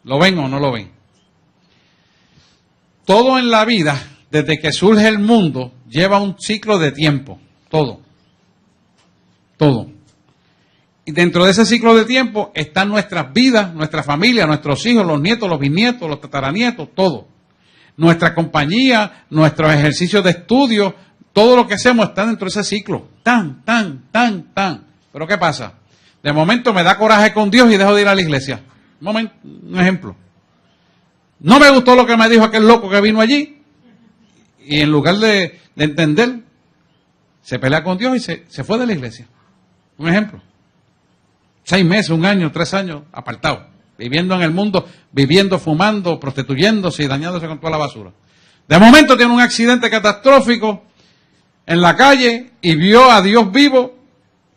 ¿Lo ven o no lo ven? Todo en la vida, desde que surge el mundo, lleva un ciclo de tiempo. Todo. Todo. Y dentro de ese ciclo de tiempo están nuestras vidas, nuestra familia, nuestros hijos, los nietos, los bisnietos, los tataranietos, todo. Nuestra compañía, nuestros ejercicios de estudio, todo lo que hacemos está dentro de ese ciclo. Tan. Pero ¿qué pasa? De momento me da coraje con Dios y dejo de ir a la iglesia. Un ejemplo. No me gustó lo que me dijo aquel loco que vino allí. Y en lugar de entender, se pelea con Dios y se fue de la iglesia. Un ejemplo. 6 meses, 1 año, 3 años, apartado. Viviendo en el mundo, viviendo, fumando, prostituyéndose y dañándose con toda la basura. De momento tiene un accidente catastrófico en la calle y vio a Dios vivo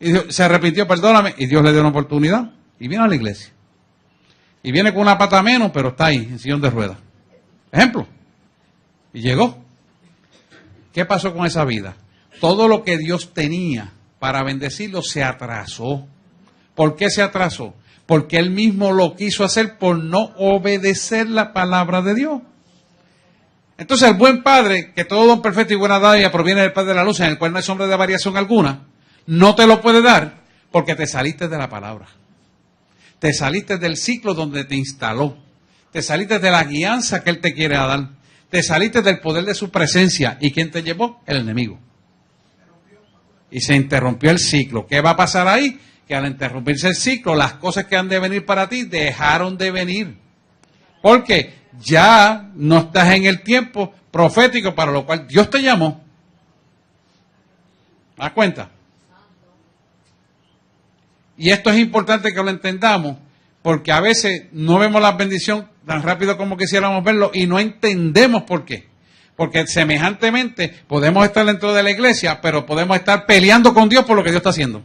y se arrepintió, perdóname, y Dios le dio una oportunidad y vino a la iglesia. Y viene con una pata menos, pero está ahí, en sillón de ruedas. Ejemplo. Y llegó. ¿Qué pasó con esa vida? Todo lo que Dios tenía para bendecirlo se atrasó. ¿Por qué se atrasó? Porque Él mismo lo quiso hacer por no obedecer la palabra de Dios. Entonces el buen Padre, que todo don perfecto y buena dádiva proviene del Padre de la luz, en el cual no hay sombra de variación alguna, no te lo puede dar porque te saliste de la palabra. Te saliste del ciclo donde te instaló. Te saliste de la guianza que Él te quiere dar. Te saliste del poder de su presencia. ¿Y quién te llevó? El enemigo. Y se interrumpió el ciclo. ¿Qué va a pasar ahí? Que al interrumpirse el ciclo, las cosas que han de venir para ti dejaron de venir. Porque ya no estás en el tiempo profético para lo cual Dios te llamó. ¿Das cuenta? Y esto es importante que lo entendamos, porque a veces no vemos la bendición tan rápido como quisiéramos verlo y no entendemos por qué. Porque semejantemente podemos estar dentro de la iglesia, pero podemos estar peleando con Dios por lo que Dios está haciendo.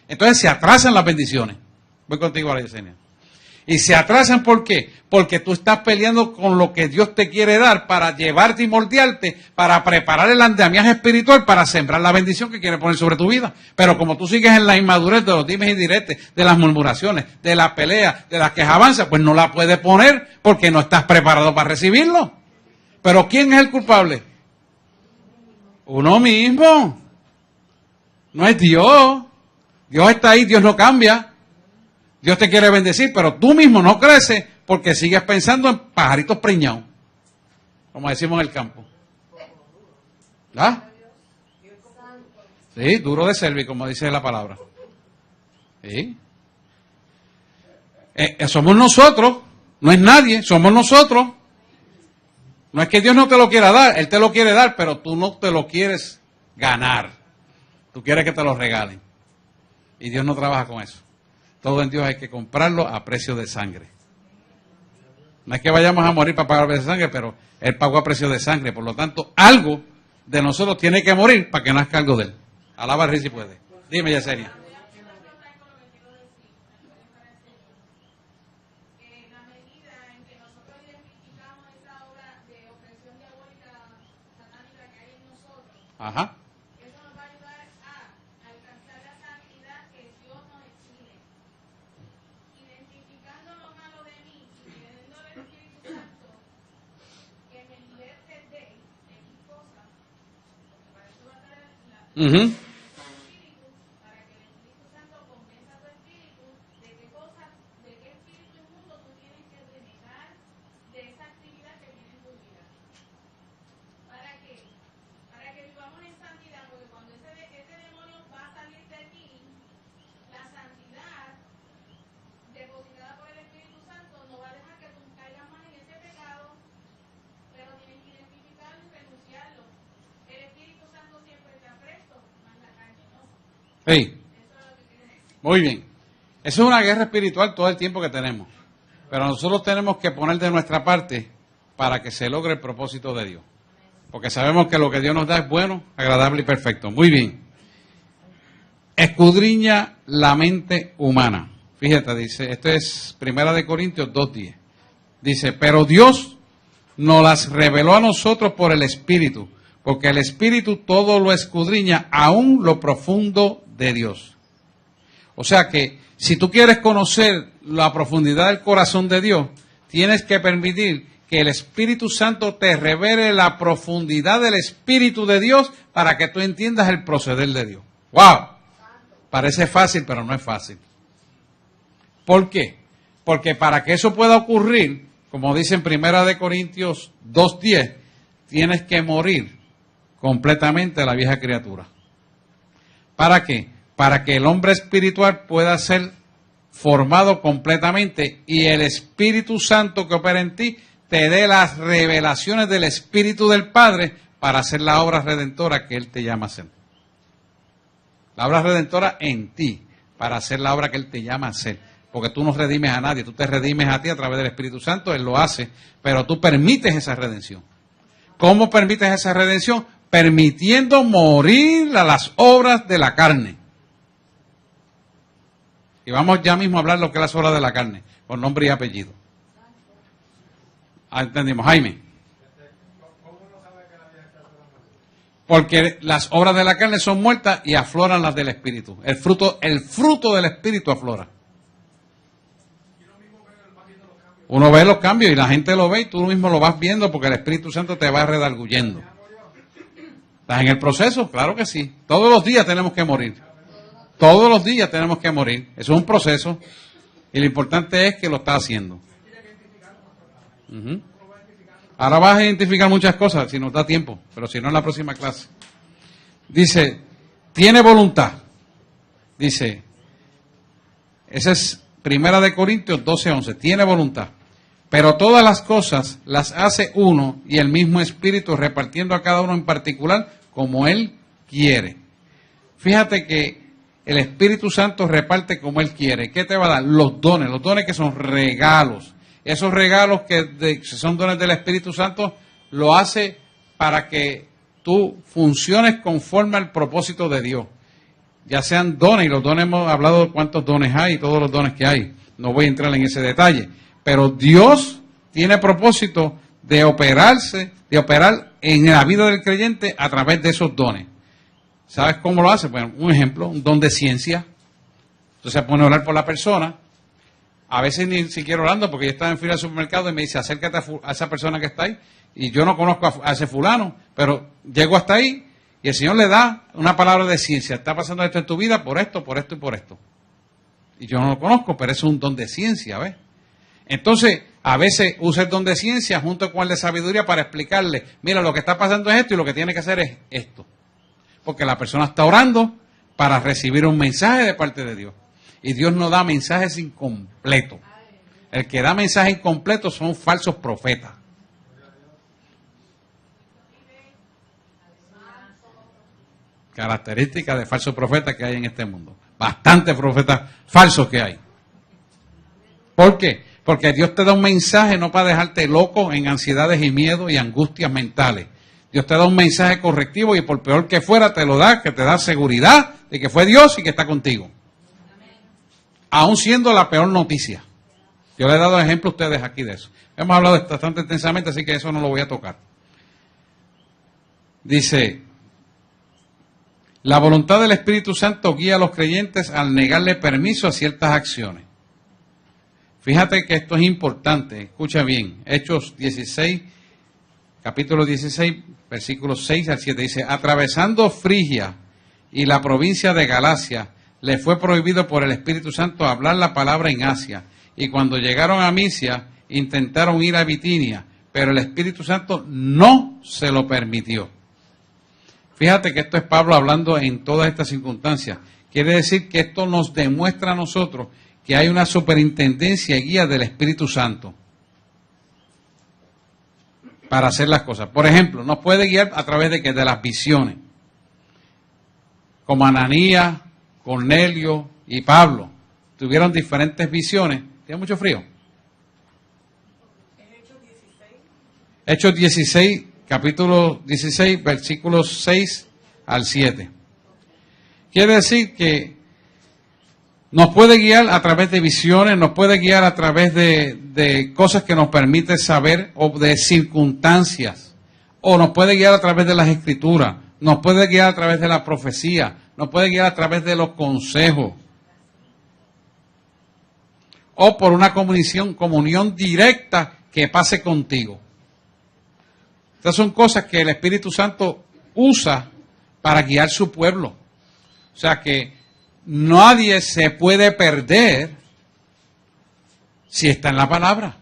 Entonces se atrasan las bendiciones. Voy contigo ahora, Yesenia. Y se atrasan, ¿por qué? Porque tú estás peleando con lo que Dios te quiere dar para llevarte y moldearte, para preparar el andamiaje espiritual, para sembrar la bendición que quiere poner sobre tu vida. Pero como tú sigues en la inmadurez de los dimes y diretes, de las murmuraciones, de la pelea, de las quejabanzas, pues no la puedes poner porque no estás preparado para recibirlo. Pero ¿quién es el culpable? Uno mismo. No es Dios. Dios está ahí, Dios no cambia. Dios te quiere bendecir, pero tú mismo no creces porque sigues pensando en pajaritos preñados, como decimos en el campo. ¿Ah? Sí, duro de servir, como dice la palabra. Sí. Somos nosotros, no es nadie, somos nosotros. No es que Dios no te lo quiera dar, Él te lo quiere dar, pero tú no te lo quieres ganar. Tú quieres que te lo regalen. Y Dios no trabaja con eso. Todo en Dios hay que comprarlo a precio de sangre. No es que vayamos a morir para pagar a precio de sangre, pero Él pagó a precio de sangre. Por lo tanto, algo de nosotros tiene que morir para que nazca algo de Él. Alaba al Rey si puede. Dime, Yesenia. Ajá. Eso nos va a ayudar a alcanzar la santidad que Dios nos exige. Identificando lo malo de mí y pidiendo al Espíritu Santo que me liberte de X cosas, porque para eso va a estar el Espíritu, para que el Espíritu Santo convenza a tu espíritu de qué cosas, de qué espíritu inmundo tú tienes que renegar de esa actividad que viene en tu vida. ¿Para qué? Para que vivamos en santidad, porque cuando ese demonio va a salir de ti, la santidad depositada por el Espíritu Santo no va a dejar que tú caigas más en ese pecado, pero tienes que identificarlo y renunciarlo. El Espíritu Santo siempre está presto, más la carne no. Sí. Eso es lo que quiere decir. Muy bien. Eso es una guerra espiritual todo el tiempo que tenemos. Pero nosotros tenemos que poner de nuestra parte para que se logre el propósito de Dios. Porque sabemos que lo que Dios nos da es bueno, agradable y perfecto. Muy bien. Escudriña la mente humana. Fíjate, dice, esto es 1 Corintios 2:10. Dice, pero Dios nos las reveló a nosotros por el Espíritu, porque el Espíritu todo lo escudriña, aún lo profundo de Dios. O sea que, si tú quieres conocer la profundidad del corazón de Dios, tienes que permitir que el Espíritu Santo te revele la profundidad del Espíritu de Dios para que tú entiendas el proceder de Dios. ¡Wow! Parece fácil, pero no es fácil. ¿Por qué? Porque para que eso pueda ocurrir, como dice en 1 Corintios 2:10, tienes que morir completamente a la vieja criatura. ¿Para qué? Para que el hombre espiritual pueda ser formado completamente y el Espíritu Santo que opera en ti te dé las revelaciones del Espíritu del Padre para hacer la obra redentora que Él te llama a hacer. La obra redentora en ti, para hacer la obra que Él te llama a hacer. Porque tú no redimes a nadie, tú te redimes a ti a través del Espíritu Santo, Él lo hace, pero tú permites esa redención. ¿Cómo permites esa redención? Permitiendo morir a las obras de la carne. Y vamos ya mismo a hablar lo que es las obras de la carne, con nombre y apellido. Entendimos, Jaime. Porque las obras de la carne son muertas y afloran las del Espíritu. El fruto del Espíritu aflora. Uno ve los cambios y la gente lo ve y tú mismo lo vas viendo porque el Espíritu Santo te va redarguyendo. ¿Estás en el proceso? Claro que sí. Todos los días tenemos que morir. Todos los días tenemos que morir. Eso es un proceso y lo importante es que lo estás haciendo. Ahora vas a identificar muchas cosas si nos da tiempo, pero si no en la próxima clase. Dice, tiene voluntad. Dice, esa es 1 Corintios 12:11, tiene voluntad. Pero todas las cosas las hace uno y el mismo Espíritu, repartiendo a cada uno en particular como Él quiere. Fíjate que el Espíritu Santo reparte como Él quiere. ¿Qué te va a dar? Los dones que son regalos. Esos regalos que son dones del Espíritu Santo, lo hace para que tú funciones conforme al propósito de Dios. Ya sean dones, y los dones hemos hablado de cuántos dones hay y todos los dones que hay. No voy a entrar en ese detalle. Pero Dios tiene propósito de operar en la vida del creyente a través de esos dones. ¿Sabes cómo lo hace? Bueno, un ejemplo, un don de ciencia. Entonces se pone a orar por la persona. A veces ni siquiera orando porque yo estaba en fila del supermercado y me dice, acércate a esa persona que está ahí. Y yo no conozco a ese fulano, pero llego hasta ahí y el Señor le da una palabra de ciencia. Está pasando esto en tu vida por esto, por esto y por esto. Y yo no lo conozco, pero es un don de ciencia, ¿ves? Entonces, A veces usa el don de ciencia junto con el de sabiduría para explicarle, mira, lo que está pasando es esto y lo que tiene que hacer es esto. Porque la persona está orando para recibir un mensaje de parte de Dios. Y Dios no da mensajes incompletos. El que da mensajes incompletos son falsos profetas. Características de falsos profetas que hay en este mundo. Bastantes profetas falsos que hay. ¿Por qué? Porque Dios te da un mensaje no para dejarte loco en ansiedades y miedos y angustias mentales. Dios te da un mensaje correctivo y por peor que fuera te lo da, que te da seguridad de que fue Dios y que está contigo. Aún siendo la peor noticia. Yo le he dado ejemplo a ustedes aquí de eso. Hemos hablado bastante intensamente, así que eso no lo voy a tocar. Dice, la voluntad del Espíritu Santo guía a los creyentes al negarle permiso a ciertas acciones. Fíjate que esto es importante, escucha bien. Hechos 16, capítulo 16, versículos 6 al 7, dice, atravesando Frigia y la provincia de Galacia, le fue prohibido por el Espíritu Santo hablar la palabra en Asia. Y cuando llegaron a Misia, intentaron ir a Bitinia, pero el Espíritu Santo no se lo permitió. Fíjate que esto es Pablo hablando en todas estas circunstancias. Quiere decir que esto nos demuestra a nosotros que hay una superintendencia y guía del Espíritu Santo para hacer las cosas. Por ejemplo, nos puede guiar a través de de las visiones, como Ananías, Cornelio y Pablo tuvieron diferentes visiones. ¿Tiene mucho frío? Hechos 16, capítulo 16, versículos 6 al 7. Quiere decir que nos puede guiar a través de visiones, nos puede guiar a través de cosas que nos permite saber, o de circunstancias, o nos puede guiar a través de las escrituras, nos puede guiar a través de la profecía, nos puede guiar a través de los consejos, o por una comunión directa que pase contigo. Estas son cosas que el Espíritu Santo usa para guiar su pueblo. O sea que nadie se puede perder si está en la palabra.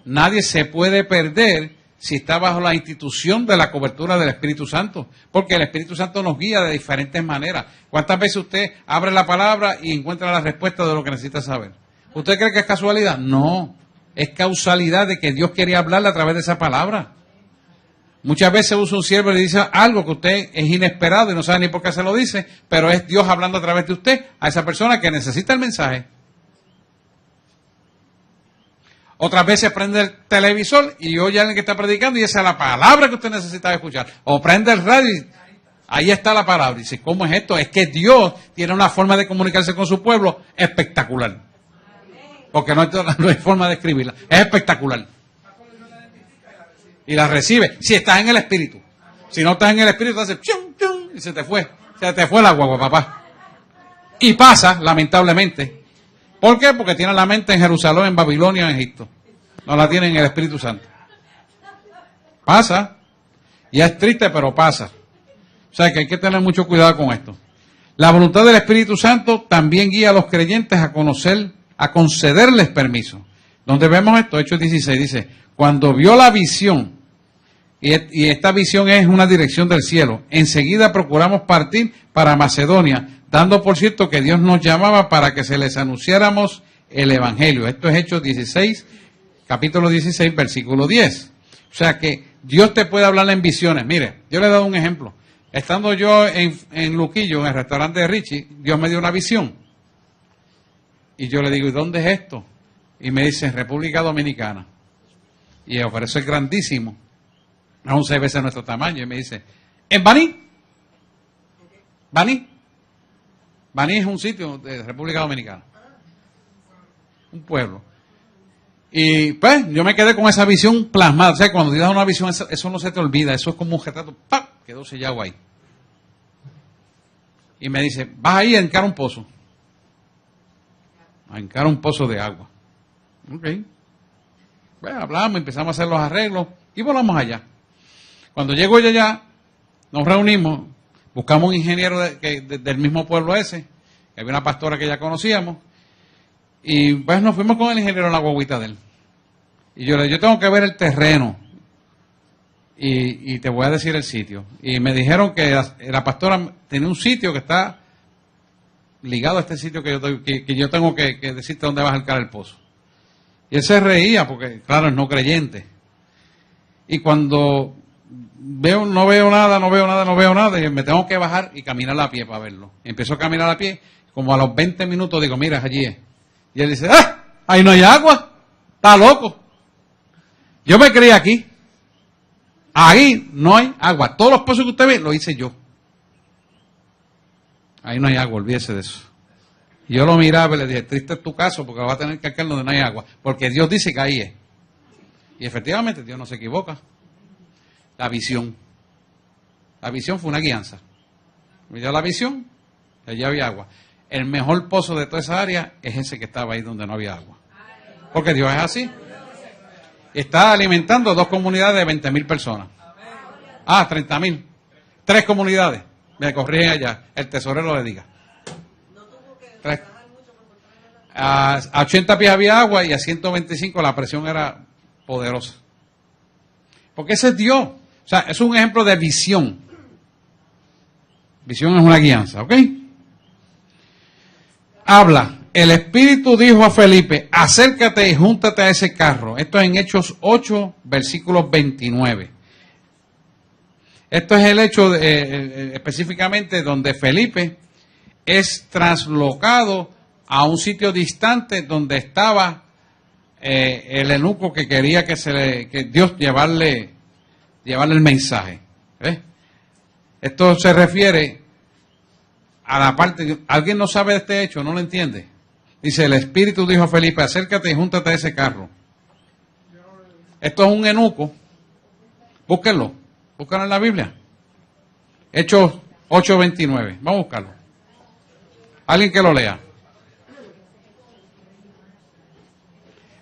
Nadie se puede perder si está bajo la institución de la cobertura del Espíritu Santo. Porque el Espíritu Santo nos guía de diferentes maneras. ¿Cuántas veces usted abre la palabra y encuentra la respuesta de lo que necesita saber? ¿Usted cree que es casualidad? No, es causalidad de que Dios quiere hablarle a través de esa palabra. Muchas veces usa un siervo y le dice algo que usted es inesperado y no sabe ni por qué se lo dice, pero es Dios hablando a través de usted a esa persona que necesita el mensaje. Otras veces prende el televisor y oye a alguien que está predicando y esa es la palabra que usted necesitaba escuchar. O prende el radio y ahí está la palabra. Y dice, ¿cómo es esto? Es que Dios tiene una forma de comunicarse con su pueblo espectacular. Porque no hay forma de escribirla. Es espectacular. Y la recibe. Si estás en el Espíritu. Si no estás en el Espíritu, hace chum, chum, y se te fue. Se te fue la guagua, papá. Y pasa, lamentablemente. ¿Por qué? Porque tiene la mente en Jerusalén, en Babilonia, en Egipto. No la tiene en el Espíritu Santo. Pasa. Y es triste, pero pasa. O sea que hay que tener mucho cuidado con esto. La voluntad del Espíritu Santo también guía a los creyentes a conocer, a concederles permiso. Donde vemos esto, Hechos 16, dice, cuando vio la visión, y esta visión es una dirección del cielo, enseguida procuramos partir para Macedonia, dando por cierto que Dios nos llamaba para que se les anunciáramos el Evangelio. Esto es Hechos 16, capítulo 16, versículo 10. O sea que Dios te puede hablar en visiones. Mire, yo le he dado un ejemplo. Estando yo en Luquillo, en el restaurante de Richie, Dios me dio una visión. Y yo le digo, ¿y dónde es esto? Y me dice, República Dominicana. Y ofrece es grandísimo. Aún 6 veces nuestro tamaño. Y me dice, ¿en Baní? ¿Baní? Baní es un sitio de República Dominicana. Un pueblo. Y pues yo me quedé con esa visión plasmada. O sea, cuando Dios da una visión, eso no se te olvida. Eso es como un retrato. ¡Pam! Quedó sellado ahí. Y me dice, vas ahí a hincar un pozo. A hincar un pozo de agua. Ok. Bueno, hablamos, empezamos a hacer los arreglos y volamos allá. Cuando llego yo allá, nos reunimos, buscamos un ingeniero del mismo pueblo ese, que había una pastora que ya conocíamos, y pues nos fuimos con el ingeniero en la guaguita de él. Y yo le dije, yo tengo que ver el terreno y te voy a decir el sitio. Y me dijeron que la pastora tenía un sitio que está ligado a este sitio que yo tengo que decirte dónde vas a alcar el pozo. Y él se reía porque, claro, es no creyente. Y cuando no veo nada, y me tengo que bajar y caminar a pie para verlo. Y empiezo a caminar a pie, como a los 20 minutos digo, mira, allí es. Y él dice, ¡ah! Ahí no hay agua. Está loco. Yo me crié aquí. Ahí no hay agua. Todos los pozos que usted ve, lo hice yo. Ahí no hay agua, olvídese de eso. Y yo lo miraba y le dije, triste es tu caso porque lo va a tener que alcar donde no hay agua. Porque Dios dice que ahí es. Y efectivamente Dios no se equivoca. La visión. La visión fue una guianza. Me dio la visión, y allí había agua. El mejor pozo de toda esa área es ese que estaba ahí donde no había agua. Porque Dios es así. Está alimentando 2 comunidades de 20.000 personas. 30.000. 3 comunidades. Me corrigen allá. El tesorero le diga. 3. A 80 pies había agua y a 125 la presión era poderosa. Porque ese es Dios. O sea, es un ejemplo de visión. Visión es una guianza, ¿ok? Habla. El Espíritu dijo a Felipe, acércate y júntate a ese carro. Esto es en Hechos 8, versículos 29. Esto es el hecho específicamente donde Felipe es traslocado a un sitio distante donde estaba el eunuco que quería que Dios llevarle el mensaje. ¿Ves? Esto se refiere a la parte. ¿Alguien no sabe de este hecho? ¿No lo entiende? Dice, el Espíritu dijo a Felipe, acércate y júntate a ese carro. Esto es un eunuco. Búsquenlo en la Biblia. Hechos 8:29. Vamos a buscarlo. Alguien que lo lea.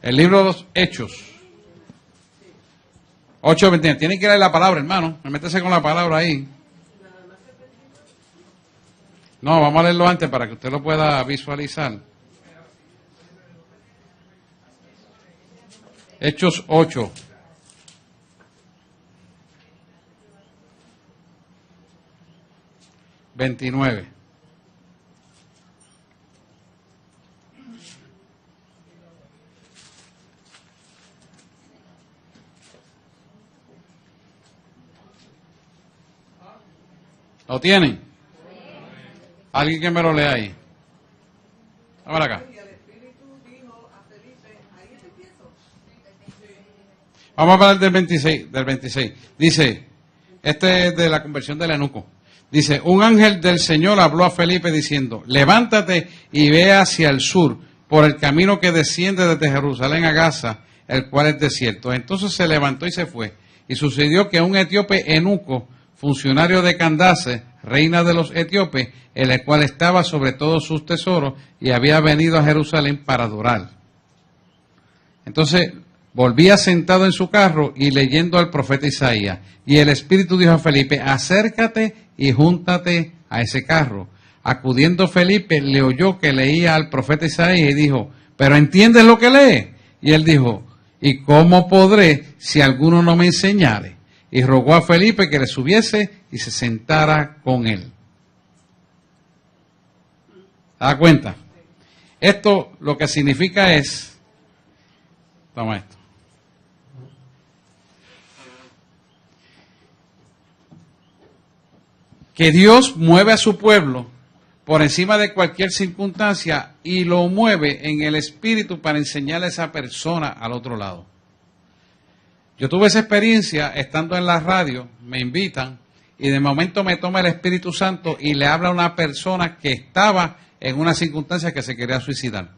El libro de los Hechos. 8:29. Tienen que leer la palabra, hermano. Métese con la palabra ahí. No, vamos a leerlo antes para que usted lo pueda visualizar. Hechos 8. $29. ¿Lo tienen? Alguien que me lo lea ahí. Ahora acá. Vamos a hablar del 26. Dice, este es de la conversión del eunuco. Dice, un ángel del Señor habló a Felipe diciendo, levántate y ve hacia el sur, por el camino que desciende desde Jerusalén a Gaza, el cual es desierto. Entonces se levantó y se fue. Y sucedió que un etíope eunuco, funcionario de Candace, reina de los etíopes, el cual estaba sobre todos sus tesoros, y había venido a Jerusalén para adorar. Entonces volvía sentado en su carro y leyendo al profeta Isaías. Y el Espíritu dijo a Felipe, acércate y júntate a ese carro. Acudiendo Felipe, le oyó que leía al profeta Isaías y dijo, ¿pero entiendes lo que lee? Y él dijo, ¿y cómo podré si alguno no me enseñare? Y rogó a Felipe que le subiese y se sentara con él. ¿Te das cuenta? Esto lo que significa es, toma esto. Que Dios mueve a su pueblo por encima de cualquier circunstancia y lo mueve en el espíritu para enseñarle a esa persona al otro lado. Yo tuve esa experiencia estando en la radio, me invitan y de momento me toma el Espíritu Santo y le habla a una persona que estaba en una circunstancia que se quería suicidar.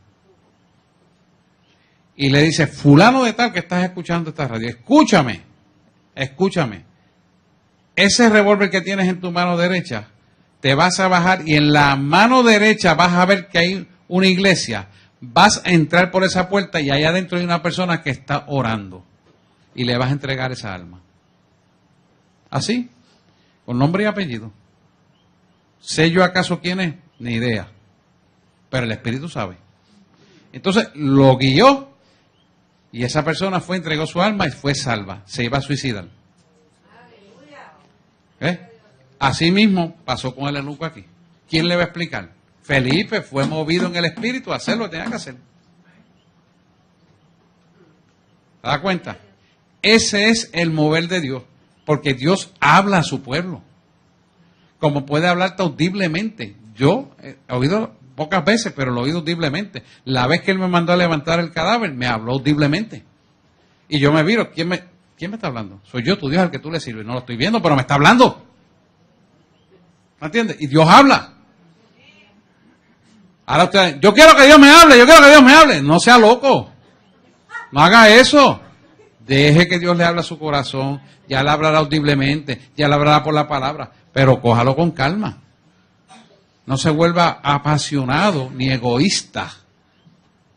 Y le dice, fulano de tal que estás escuchando esta radio, escúchame. Ese revólver que tienes en tu mano derecha, te vas a bajar y en la mano derecha vas a ver que hay una iglesia. Vas a entrar por esa puerta y allá adentro hay una persona que está orando. Y le vas a entregar esa alma. Así, con nombre y apellido. ¿Sé yo acaso quién es? Ni idea. Pero el Espíritu sabe. Entonces lo guió Y esa persona fue, entregó su alma y fue salva. Se iba a suicidar. Así mismo pasó con el eunuco aquí. ¿Quién le va a explicar? Felipe fue movido en el espíritu a hacer lo que tenía que hacer. ¿Te das cuenta? Ese es el mover de Dios. Porque Dios habla a su pueblo. Como puede hablar audiblemente. Yo he oído pocas veces, pero lo he oído audiblemente. La vez que Él me mandó a levantar el cadáver, me habló audiblemente. Y yo me miro, ¿quién me está hablando? Soy yo, tu Dios, al que tú le sirves. No lo estoy viendo, pero me está hablando. ¿Me entiendes? Y Dios habla. Ahora usted, yo quiero que Dios me hable, yo quiero que Dios me hable. No sea loco. No haga eso. Deje que Dios le hable a su corazón. Ya le hablará audiblemente, ya le hablará por la palabra. Pero cójalo con calma. No se vuelva apasionado ni egoísta.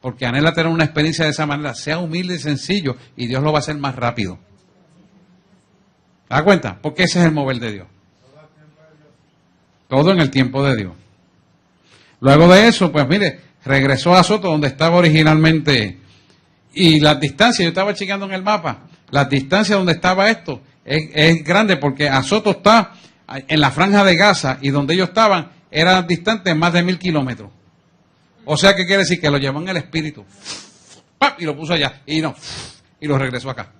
Porque anhela tener una experiencia de esa manera. Sea humilde y sencillo y Dios lo va a hacer más rápido. ¿Te das cuenta? Porque ese es el mover de Dios. Todo en el tiempo de Dios. Luego de eso, pues mire, regresó a Azoto donde estaba originalmente. Y las distancias, yo estaba chequeando en el mapa, las distancias donde estaba esto es grande porque Azoto está en la franja de Gaza y donde ellos estaban eran distantes más de 1000 kilómetros. O sea, ¿qué quiere decir? Que lo llevó en el espíritu. ¡Pap! Y lo puso allá. Y lo regresó acá.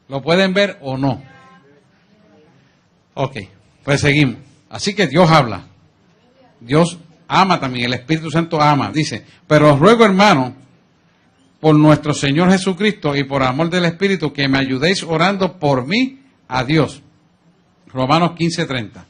¿Lo pueden ver o no? Ok, pues seguimos. Así que Dios habla. Dios ama también, el Espíritu Santo ama. Dice, pero os ruego, hermano, por nuestro Señor Jesucristo y por amor del Espíritu, que me ayudéis orando por mí a Dios. Romanos 15:30.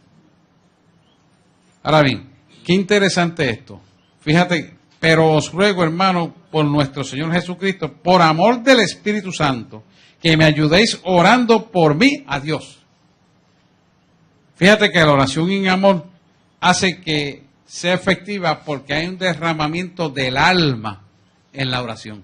Ahora bien, qué interesante esto. Fíjate, pero os ruego, hermano, por nuestro Señor Jesucristo, por amor del Espíritu Santo, que me ayudéis orando por mí a Dios. Fíjate que la oración en amor hace que sea efectiva porque hay un derramamiento del alma en la oración.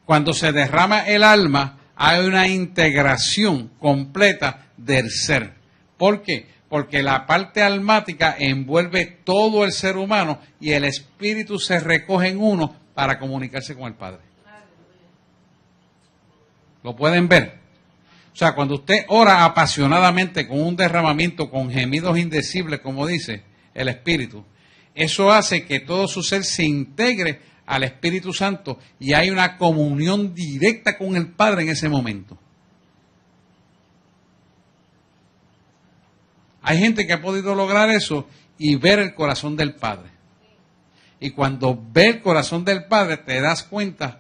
Cuando se derrama el alma, hay una integración completa del ser. ¿Por qué? Porque la parte almática envuelve todo el ser humano y el espíritu se recoge en uno para comunicarse con el Padre. ¿Lo pueden ver? O sea, cuando usted ora apasionadamente con un derramamiento, con gemidos indecibles, como dice el Espíritu, eso hace que todo su ser se integre al Espíritu Santo y hay una comunión directa con el Padre en ese momento. Hay gente que ha podido lograr eso y ver el corazón del Padre. Y cuando ve el corazón del Padre te das cuenta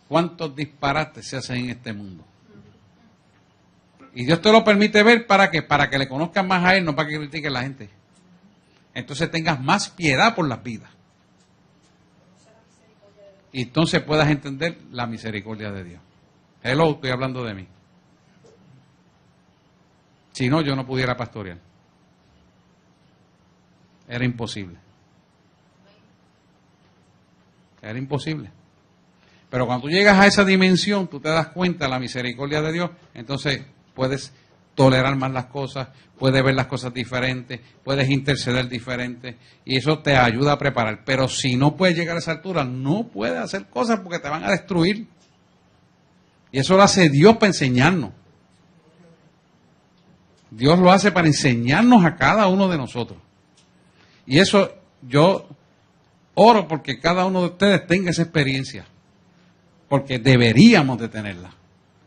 cuántos disparates se hacen en este mundo. Y Dios te lo permite ver para que le conozcan más a Él, no para que critiquen a la gente. Entonces tengas más piedad por las vidas. Y entonces puedas entender la misericordia de Dios. Hello, estoy hablando de mí. Si no, yo no pudiera pastorear. Era imposible. Era imposible. Pero cuando tú llegas a esa dimensión, tú te das cuenta de la misericordia de Dios, entonces puedes tolerar más las cosas, puedes ver las cosas diferentes, puedes interceder diferente, y eso te ayuda a preparar. Pero si no puedes llegar a esa altura, no puedes hacer cosas porque te van a destruir. Y eso lo hace Dios para enseñarnos. Dios lo hace para enseñarnos a cada uno de nosotros. Y eso yo oro porque cada uno de ustedes tenga esa experiencia. Porque deberíamos de tenerla.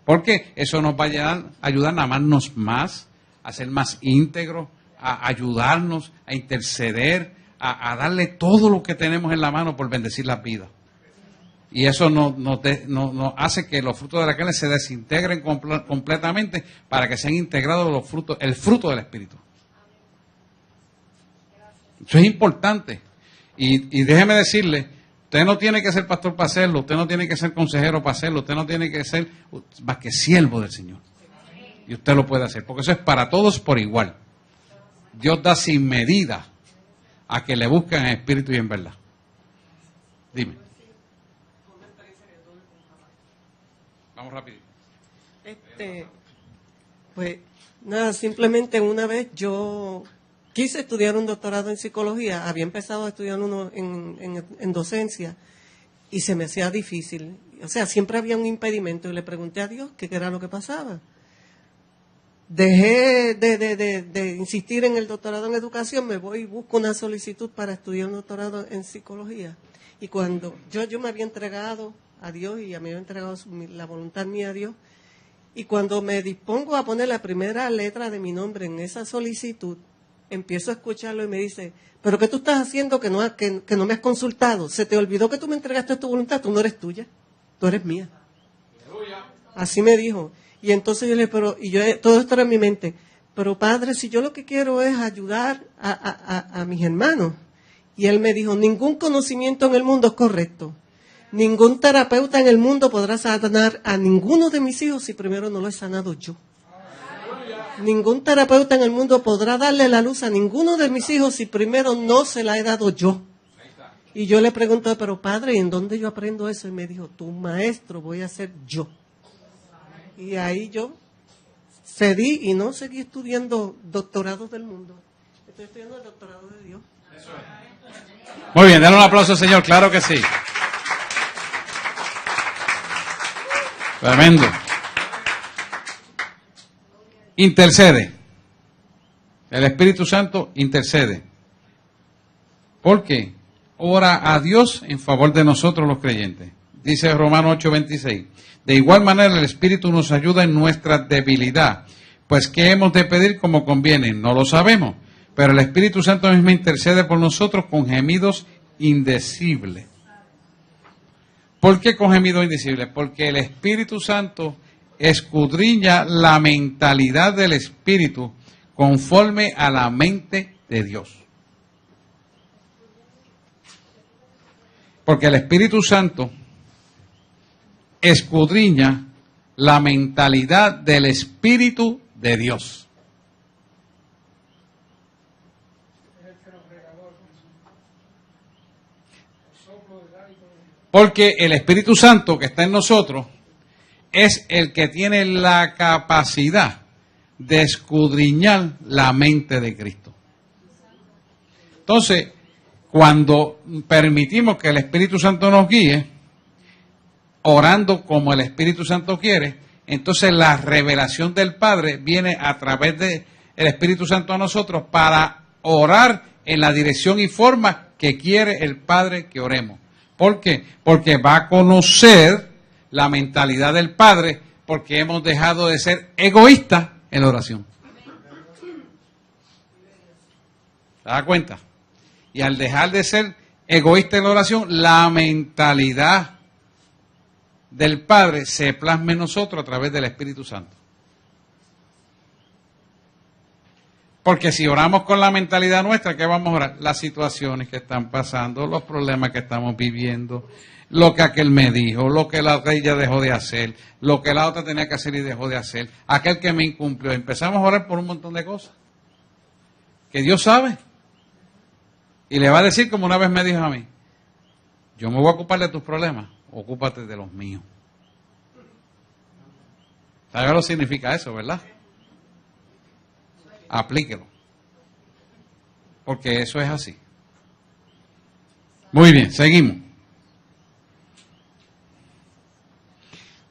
Porque eso nos va a ayudar a amarnos más, a ser más íntegros, a ayudarnos, a interceder, a darle todo lo que tenemos en la mano por bendecir las vidas. Y eso nos hace que los frutos de la carne se desintegren completamente para que sean integrados los frutos, el fruto del Espíritu. Eso es importante. Y déjeme decirle, usted no tiene que ser pastor para hacerlo, usted no tiene que ser consejero para hacerlo, usted no tiene que ser más que siervo del Señor. Y usted lo puede hacer, porque eso es para todos por igual. Dios da sin medida a que le busquen en espíritu y en verdad. Dime. Vamos rápido. Pues nada, simplemente una vez yo quise estudiar un doctorado en psicología, había empezado a estudiar uno en docencia, y se me hacía difícil. O sea, siempre había un impedimento y le pregunté a Dios qué era lo que pasaba. Dejé de insistir en el doctorado en educación, me voy y busco una solicitud para estudiar un doctorado en psicología. Y cuando yo me había entregado a Dios y me había entregado la voluntad mía a Dios, y cuando me dispongo a poner la primera letra de mi nombre en esa solicitud, empiezo a escucharlo y me dice, ¿pero qué tú estás haciendo que no me has consultado? ¿Se te olvidó que tú me entregaste tu voluntad? Tú no eres tuya, tú eres mía. Así me dijo. Y entonces yo le dije, todo esto era en mi mente, pero padre, si yo lo que quiero es ayudar a mis hermanos. Y él me dijo, ningún conocimiento en el mundo es correcto. Ningún terapeuta en el mundo podrá sanar a ninguno de mis hijos si primero no lo he sanado yo. Ningún terapeuta en el mundo podrá darle la luz a ninguno de mis hijos si primero no se la he dado yo. Y yo le pregunté, pero padre, ¿y en dónde yo aprendo eso? Y me dijo, tu maestro voy a ser yo. Y ahí yo cedí y no seguí estudiando doctorados del mundo. Estoy estudiando el doctorado de Dios. Muy bien, dale un aplauso, Señor, claro que sí. Tremendo. Intercede. El Espíritu Santo intercede. ¿Por qué? Ora a Dios en favor de nosotros los creyentes. Dice Romanos 8:26. De igual manera el Espíritu nos ayuda en nuestra debilidad. Pues ¿qué hemos de pedir como conviene? No lo sabemos. Pero el Espíritu Santo mismo intercede por nosotros con gemidos indecibles. ¿Por qué con gemidos indecibles? Porque el Espíritu Santo escudriña la mentalidad del Espíritu conforme a la mente de Dios. Porque el Espíritu Santo escudriña la mentalidad del Espíritu de Dios. Porque el Espíritu Santo que está en nosotros es el que tiene la capacidad de escudriñar la mente de Cristo. Entonces, cuando permitimos que el Espíritu Santo nos guíe, orando como el Espíritu Santo quiere, entonces la revelación del Padre viene a través del Espíritu Santo a nosotros para orar en la dirección y forma que quiere el Padre que oremos. ¿Por qué? Porque va a conocer la mentalidad del Padre, porque hemos dejado de ser egoístas en la oración. ¿Se da cuenta? Y al dejar de ser egoísta en la oración, la mentalidad del Padre se plasma en nosotros a través del Espíritu Santo. Porque si oramos con la mentalidad nuestra, ¿qué vamos a orar? Las situaciones que están pasando, los problemas que estamos viviendo, lo que aquel me dijo, lo que la otra ella dejó de hacer, lo que la otra tenía que hacer y dejó de hacer, aquel que me incumplió. Empezamos a orar por un montón de cosas que Dios sabe. Y le va a decir, como una vez me dijo a mí, yo me voy a ocupar de tus problemas, ocúpate de los míos. ¿Sabes lo que significa eso, verdad? Aplíquelo. Porque eso es así. Muy bien, seguimos.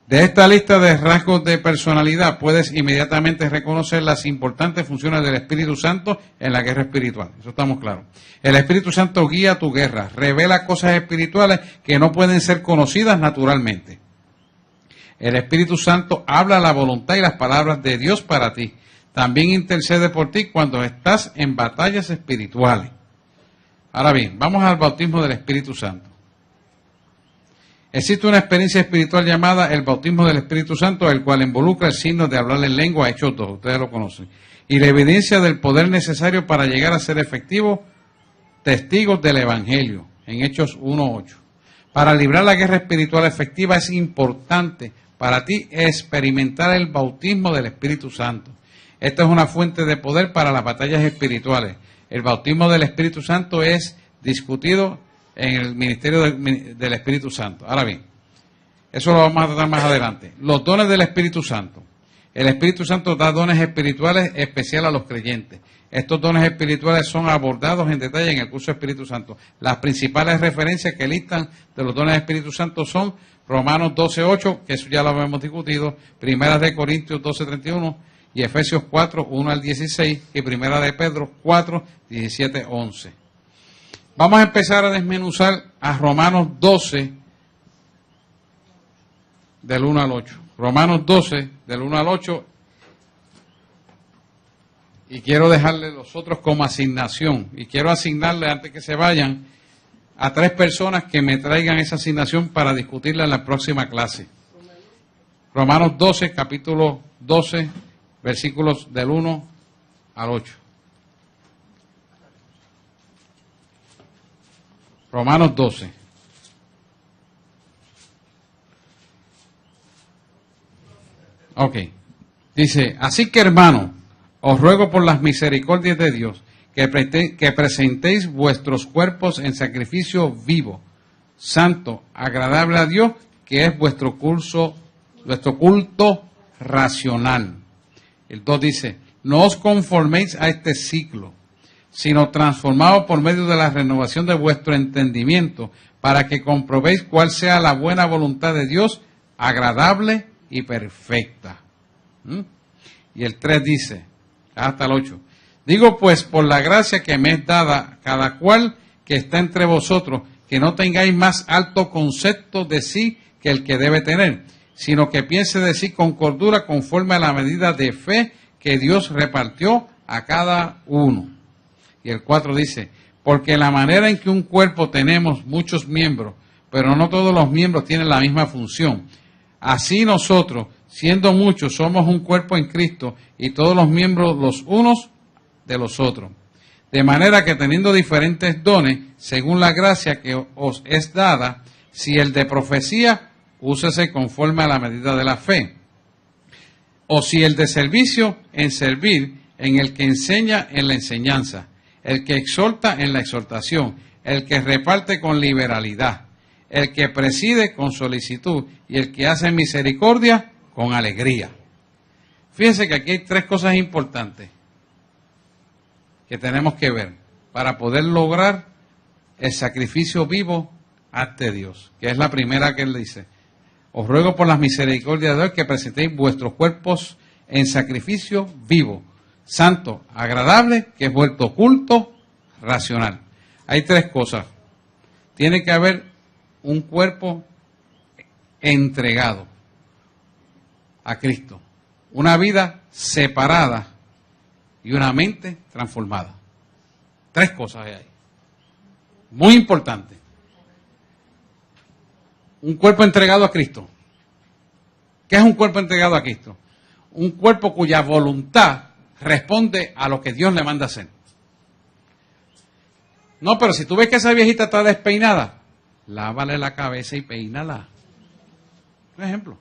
De esta lista de rasgos de personalidad puedes inmediatamente reconocer las importantes funciones del Espíritu Santo en la guerra espiritual. Eso estamos claros. El Espíritu Santo guía tu guerra, revela cosas espirituales que no pueden ser conocidas naturalmente. El Espíritu Santo habla la voluntad y las palabras de Dios para ti. También intercede por ti cuando estás en batallas espirituales. Ahora bien, vamos al bautismo del Espíritu Santo. Existe una experiencia espiritual llamada el bautismo del Espíritu Santo, el cual involucra el signo de hablar en lengua, Hechos 2, ustedes lo conocen, y la evidencia del poder necesario para llegar a ser efectivos testigos del Evangelio, en Hechos 1:8. Para librar la guerra espiritual efectiva es importante para ti experimentar el bautismo del Espíritu Santo. Esta es una fuente de poder para las batallas espirituales. El bautismo del Espíritu Santo es discutido en el ministerio del Espíritu Santo. Ahora bien, eso lo vamos a tratar más adelante. Los dones del Espíritu Santo. El Espíritu Santo da dones espirituales especiales a los creyentes. Estos dones espirituales son abordados en detalle en el curso Espíritu Santo. Las principales referencias que listan de los dones Espíritu Santo son Romanos 12:8, que eso ya lo habíamos discutido, Primera de Corintios 12:31 y Efesios 4:1 al 16 y Primera de Pedro 4:17-11. Vamos a empezar a desmenuzar a Romanos 12 del 1 al 8. Romanos 12 del 1 al 8. Y quiero dejarle los otros como asignación. Y quiero asignarle, antes que se vayan, a 3 personas que me traigan esa asignación para discutirla en la próxima clase. Romanos 12, capítulo 12, versículos del 1 al 8. Romanos 12. Ok. Dice, así que hermano, os ruego por las misericordias de Dios que presentéis vuestros cuerpos en sacrificio vivo, santo, agradable a Dios, que es vuestro culto racional. El 2 dice, no os conforméis a este ciclo, sino transformados por medio de la renovación de vuestro entendimiento, para que comprobéis cuál sea la buena voluntad de Dios, agradable y perfecta. Y el 3 dice, hasta el 8, digo pues por la gracia que me es dada, cada cual que está entre vosotros, que no tengáis más alto concepto de sí que el que debe tener, sino que piense de sí con cordura conforme a la medida de fe que Dios repartió a cada uno. Y el 4 dice, porque la manera en que un cuerpo tenemos muchos miembros, pero no todos los miembros tienen la misma función. Así nosotros, siendo muchos, somos un cuerpo en Cristo y todos los miembros los unos de los otros. De manera que teniendo diferentes dones, según la gracia que os es dada, si el de profecía, úsese conforme a la medida de la fe. O si el de servicio, en servir, en el que enseña, en la enseñanza, el que exhorta, en la exhortación, el que reparte con liberalidad, el que preside con solicitud y el que hace misericordia con alegría. Fíjense que aquí hay 3 cosas importantes que tenemos que ver para poder lograr el sacrificio vivo ante Dios, que es la primera que él dice. Os ruego por las misericordias de Dios que presentéis vuestros cuerpos en sacrificio vivo, santo, agradable, que es vuestro culto racional. Hay 3 cosas. Tiene que haber un cuerpo entregado a Cristo, una vida separada y una mente transformada. 3 cosas hay ahí. Muy importante. Un cuerpo entregado a Cristo. ¿Qué es un cuerpo entregado a Cristo? Un cuerpo cuya voluntad responde a lo que Dios le manda hacer. No, pero si tú ves que esa viejita está despeinada, lávale la cabeza y peínala. Un ejemplo.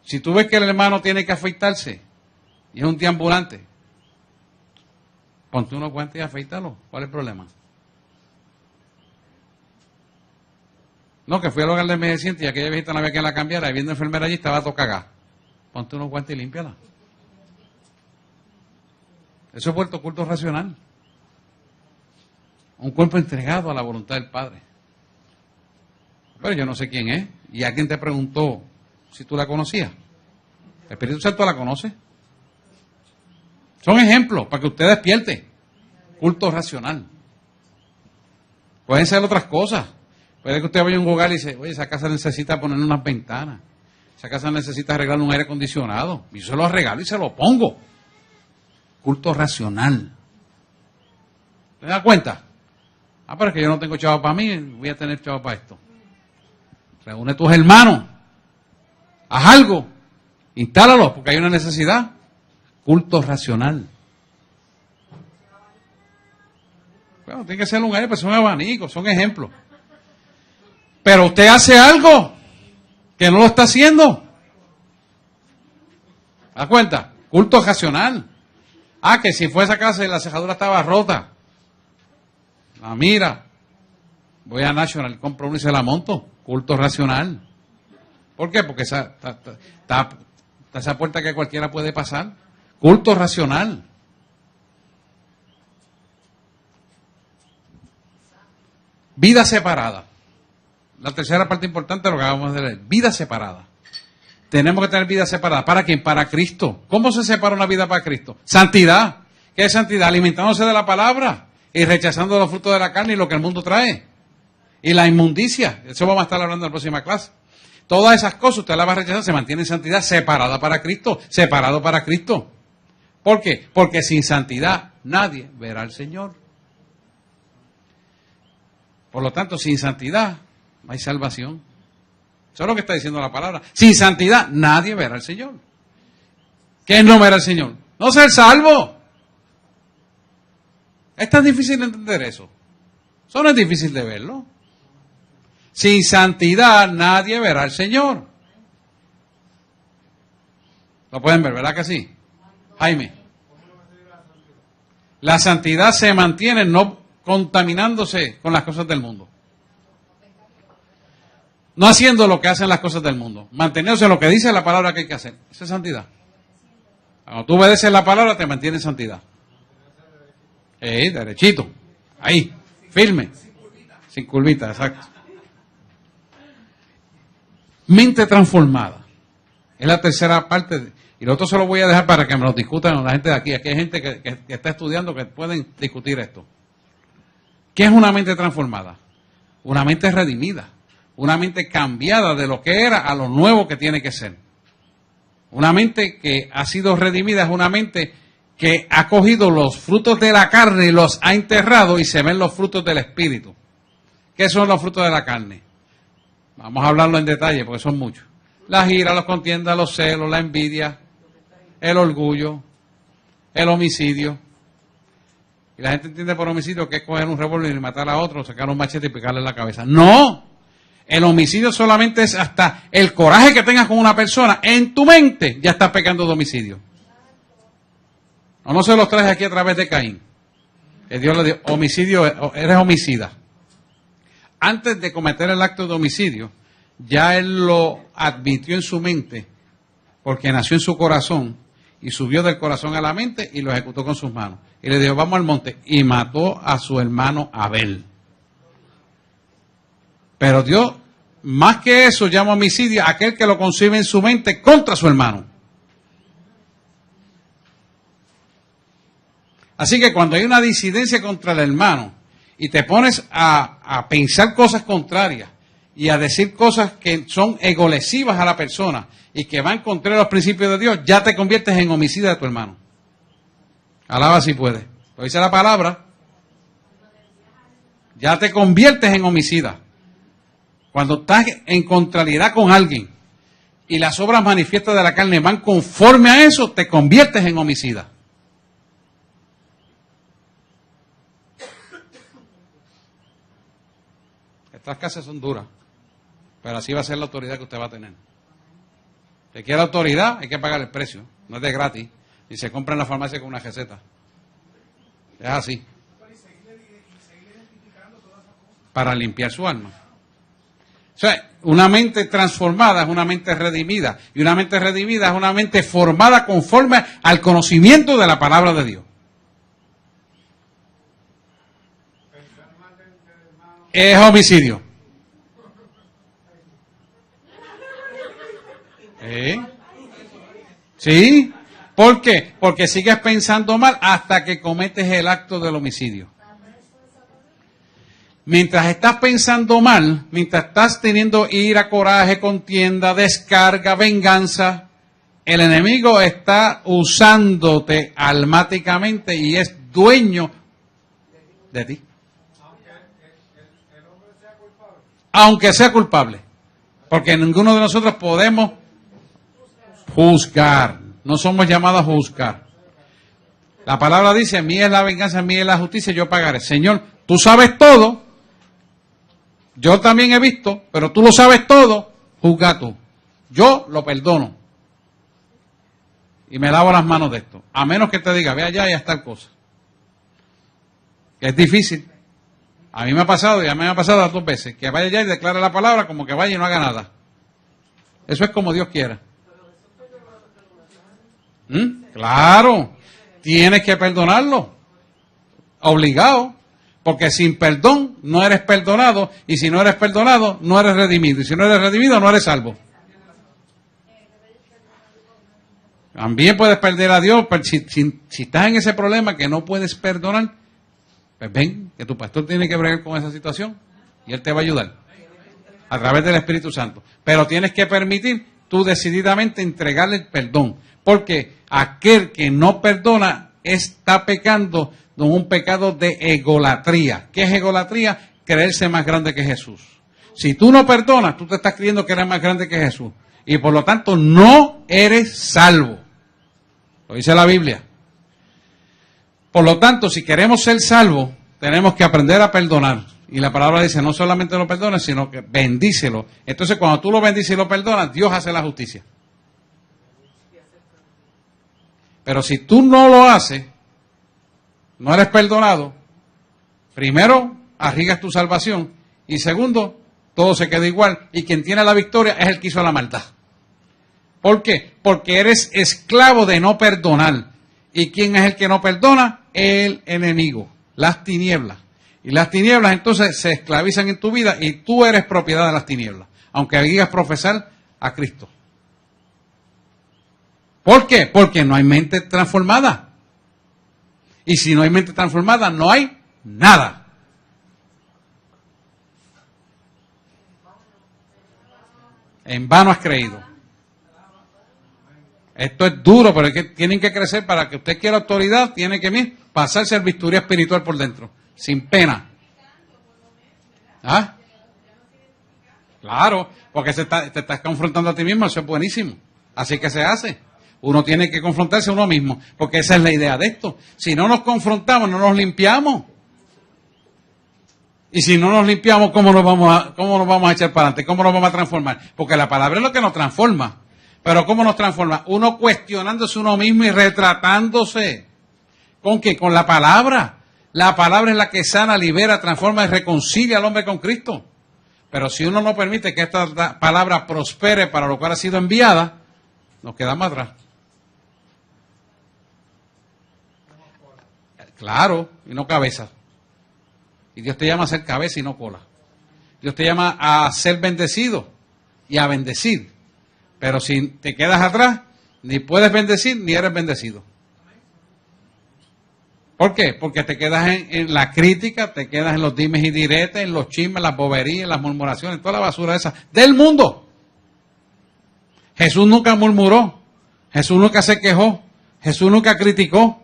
Si tú ves que el hermano tiene que afeitarse y es un tío ambulante, ponte unos guantes y afeítalo. ¿Cuál es el problema? No, que fui al hogar de envejeciente y aquella viejita no había quien la cambiara y viendo enfermera allí estaba todo cagada. Ponte unos guantes y límpiala. Eso es vuelto culto racional. Un cuerpo entregado a la voluntad del Padre. Pero yo no sé quién es. Y alguien te preguntó si tú la conocías. El Espíritu Santo la conoce. Son ejemplos para que usted despierte. Culto racional. Pueden ser otras cosas. Puede que usted vaya a un hogar y dice, oye, esa casa necesita poner unas ventanas. Esa casa necesita arreglar un aire acondicionado. Y yo se lo arreglo y se lo pongo. Culto racional. ¿Te das cuenta? Ah, pero es que yo no tengo chavo para mí, voy a tener chavo para esto. Reúne tus hermanos. Haz algo. Instálalo, porque hay una necesidad. Culto racional. Bueno, tiene que ser un aire, pero son abanicos, son ejemplos. Pero usted hace algo que no lo está haciendo. ¿Te das cuenta? Culto racional. Ah, que si fue a esa casa y la cejadura estaba rota. Ah, mira, voy a National, compro uno y se la monto. Culto racional. ¿Por qué? Porque está esa puerta que cualquiera puede pasar. Culto racional. Vida separada. La tercera parte importante de lo que acabamos de leer. Vida separada. Tenemos que tener vida separada. ¿Para quién? Para Cristo. ¿Cómo se separa una vida para Cristo? Santidad. ¿Qué es santidad? Alimentándose de la palabra y rechazando los frutos de la carne y lo que el mundo trae. Y la inmundicia. Eso vamos a estar hablando en la próxima clase. Todas esas cosas usted las va a rechazar. Se mantiene en santidad separada para Cristo. Separado para Cristo. ¿Por qué? Porque sin santidad nadie verá al Señor. Por lo tanto, sin santidad no hay salvación. Eso es lo que está diciendo la palabra. Sin santidad nadie verá al Señor. ¿Quién no verá al Señor? No ser salvo. Es tan difícil de entender eso. Eso no es difícil de verlo. Sin santidad nadie verá al Señor. Lo pueden ver, ¿verdad que sí? Jaime. La santidad se mantiene no contaminándose con las cosas del mundo. No haciendo lo que hacen las cosas del mundo. Manteniéndose en lo que dice la palabra que hay que hacer. Esa es santidad. Cuando tú obedeces la palabra, te mantienes en santidad. Derechito. Ahí. Firme. Sin curvita, exacto. Mente transformada. Es la tercera parte. Y lo otro se lo voy a dejar para que me lo discutan la gente de aquí. Aquí hay gente que está estudiando que pueden discutir esto. ¿Qué es una mente transformada? Una mente redimida. Una mente cambiada de lo que era a lo nuevo que tiene que ser. Una mente que ha sido redimida es una mente que ha cogido los frutos de la carne y los ha enterrado y se ven los frutos del Espíritu. ¿Qué son los frutos de la carne? Vamos a hablarlo en detalle porque son muchos. La ira, las contiendas, los celos, la envidia, el orgullo, el homicidio. Y la gente entiende por homicidio que es coger un revólver y matar a otro, sacar un machete y picarle en la cabeza. ¡No! El homicidio solamente es hasta el coraje que tengas con una persona. En tu mente ya estás pecando de homicidio. No se los traje aquí a través de Caín. Que Dios le dio homicidio, eres homicida. Antes de cometer el acto de homicidio, ya él lo admitió en su mente, porque nació en su corazón, y subió del corazón a la mente y lo ejecutó con sus manos. Y le dijo, vamos al monte, y mató a su hermano Abel. Pero Dios, más que eso, llama homicidio a aquel que lo concibe en su mente contra su hermano. Así que cuando hay una disidencia contra el hermano y te pones a pensar cosas contrarias y a decir cosas que son egolesivas a la persona y que van contra los principios de Dios, ya te conviertes en homicida de tu hermano. Alaba si puedes. Lo dice la palabra. Ya te conviertes en homicida. Cuando estás en contrariedad con alguien y las obras manifiestas de la carne van conforme a eso, te conviertes en homicida. Estas casas son duras, pero así va a ser la autoridad que usted va a tener. Si quiere autoridad, hay que pagar el precio, no es de gratis, y se compra en la farmacia con una receta. Es así. Para limpiar su alma. O sea, una mente transformada es una mente redimida, y una mente redimida es una mente formada conforme al conocimiento de la palabra de Dios. Es homicidio. ¿Sí? ¿Por qué? Porque sigues pensando mal hasta que cometes el acto del homicidio. Mientras estás pensando mal, mientras estás teniendo ira, coraje, contienda, descarga, venganza, el enemigo está usándote almáticamente y es dueño de ti. Aunque sea culpable. Porque ninguno de nosotros podemos juzgar. No somos llamados a juzgar. La palabra dice, mía es la venganza, mía es la justicia, yo pagaré. Señor, tú sabes todo. Yo también he visto, pero tú lo sabes todo. Juzga tú. Yo lo perdono. Y me lavo las manos de esto. A menos que te diga, ve allá y haz tal cosa. Que es difícil. A mí me ha pasado, y a mí me ha pasado 2 veces, que vaya allá y declare la palabra como que vaya y no haga nada. Eso es como Dios quiera. Claro, tienes que perdonarlo. Obligado. Porque sin perdón no eres perdonado. Y si no eres perdonado, no eres redimido. Y si no eres redimido, no eres salvo. También puedes perder a Dios. Pero si estás en ese problema que no puedes perdonar, pues ven, que tu pastor tiene que bregar con esa situación. Y él te va a ayudar. A través del Espíritu Santo. Pero tienes que permitir tú decididamente entregarle el perdón. Porque aquel que no perdona está pecando de un pecado de egolatría. ¿Qué es egolatría? Creerse más grande que Jesús. Si tú no perdonas, tú te estás creyendo que eres más grande que Jesús. Y por lo tanto no eres salvo. Lo dice la Biblia. Por lo tanto, si queremos ser salvos, tenemos que aprender a perdonar. Y la palabra dice, no solamente lo perdones, sino que bendícelo. Entonces, cuando tú lo bendices y lo perdonas, Dios hace la justicia. Pero si tú no lo haces, no eres perdonado, primero, arriesgas tu salvación. Y segundo, todo se queda igual. Y quien tiene la victoria es el que hizo la maldad. ¿Por qué? Porque eres esclavo de no perdonar. ¿Y quién es el que no perdona? El enemigo, las tinieblas. Y las tinieblas entonces se esclavizan en tu vida y tú eres propiedad de las tinieblas, aunque digas profesar a Cristo. ¿Por qué? Porque no hay mente transformada. Y si no hay mente transformada, no hay nada. En vano has creído. Esto es duro, pero es que tienen que crecer. Para que usted quiera autoridad, tiene que pasarse el bisturí espiritual por dentro, sin pena. ¿Ah? Claro, porque te estás confrontando a ti mismo, eso es buenísimo. Así que se hace. Uno tiene que confrontarse a uno mismo, porque esa es la idea de esto. Si no nos confrontamos, no nos limpiamos. Y si no nos limpiamos, ¿cómo nos vamos a echar para adelante? ¿Cómo nos vamos a transformar? Porque la palabra es lo que nos transforma. Pero ¿cómo nos transforma? Uno cuestionándose uno mismo y retratándose. ¿Con qué? Con la palabra. La palabra es la que sana, libera, transforma y reconcilia al hombre con Cristo. Pero si uno no permite que esta palabra prospere para lo cual ha sido enviada, nos quedamos atrás. Claro, y no cabeza. Y Dios te llama a ser cabeza y no cola. Dios te llama a ser bendecido y a bendecir. Pero si te quedas atrás, ni puedes bendecir ni eres bendecido. ¿Por qué? Porque te quedas en la crítica, te quedas en los dimes y diretes, en los chismes, las boberías, las murmuraciones, toda la basura esa del mundo. Jesús nunca murmuró, Jesús nunca se quejó, Jesús nunca criticó.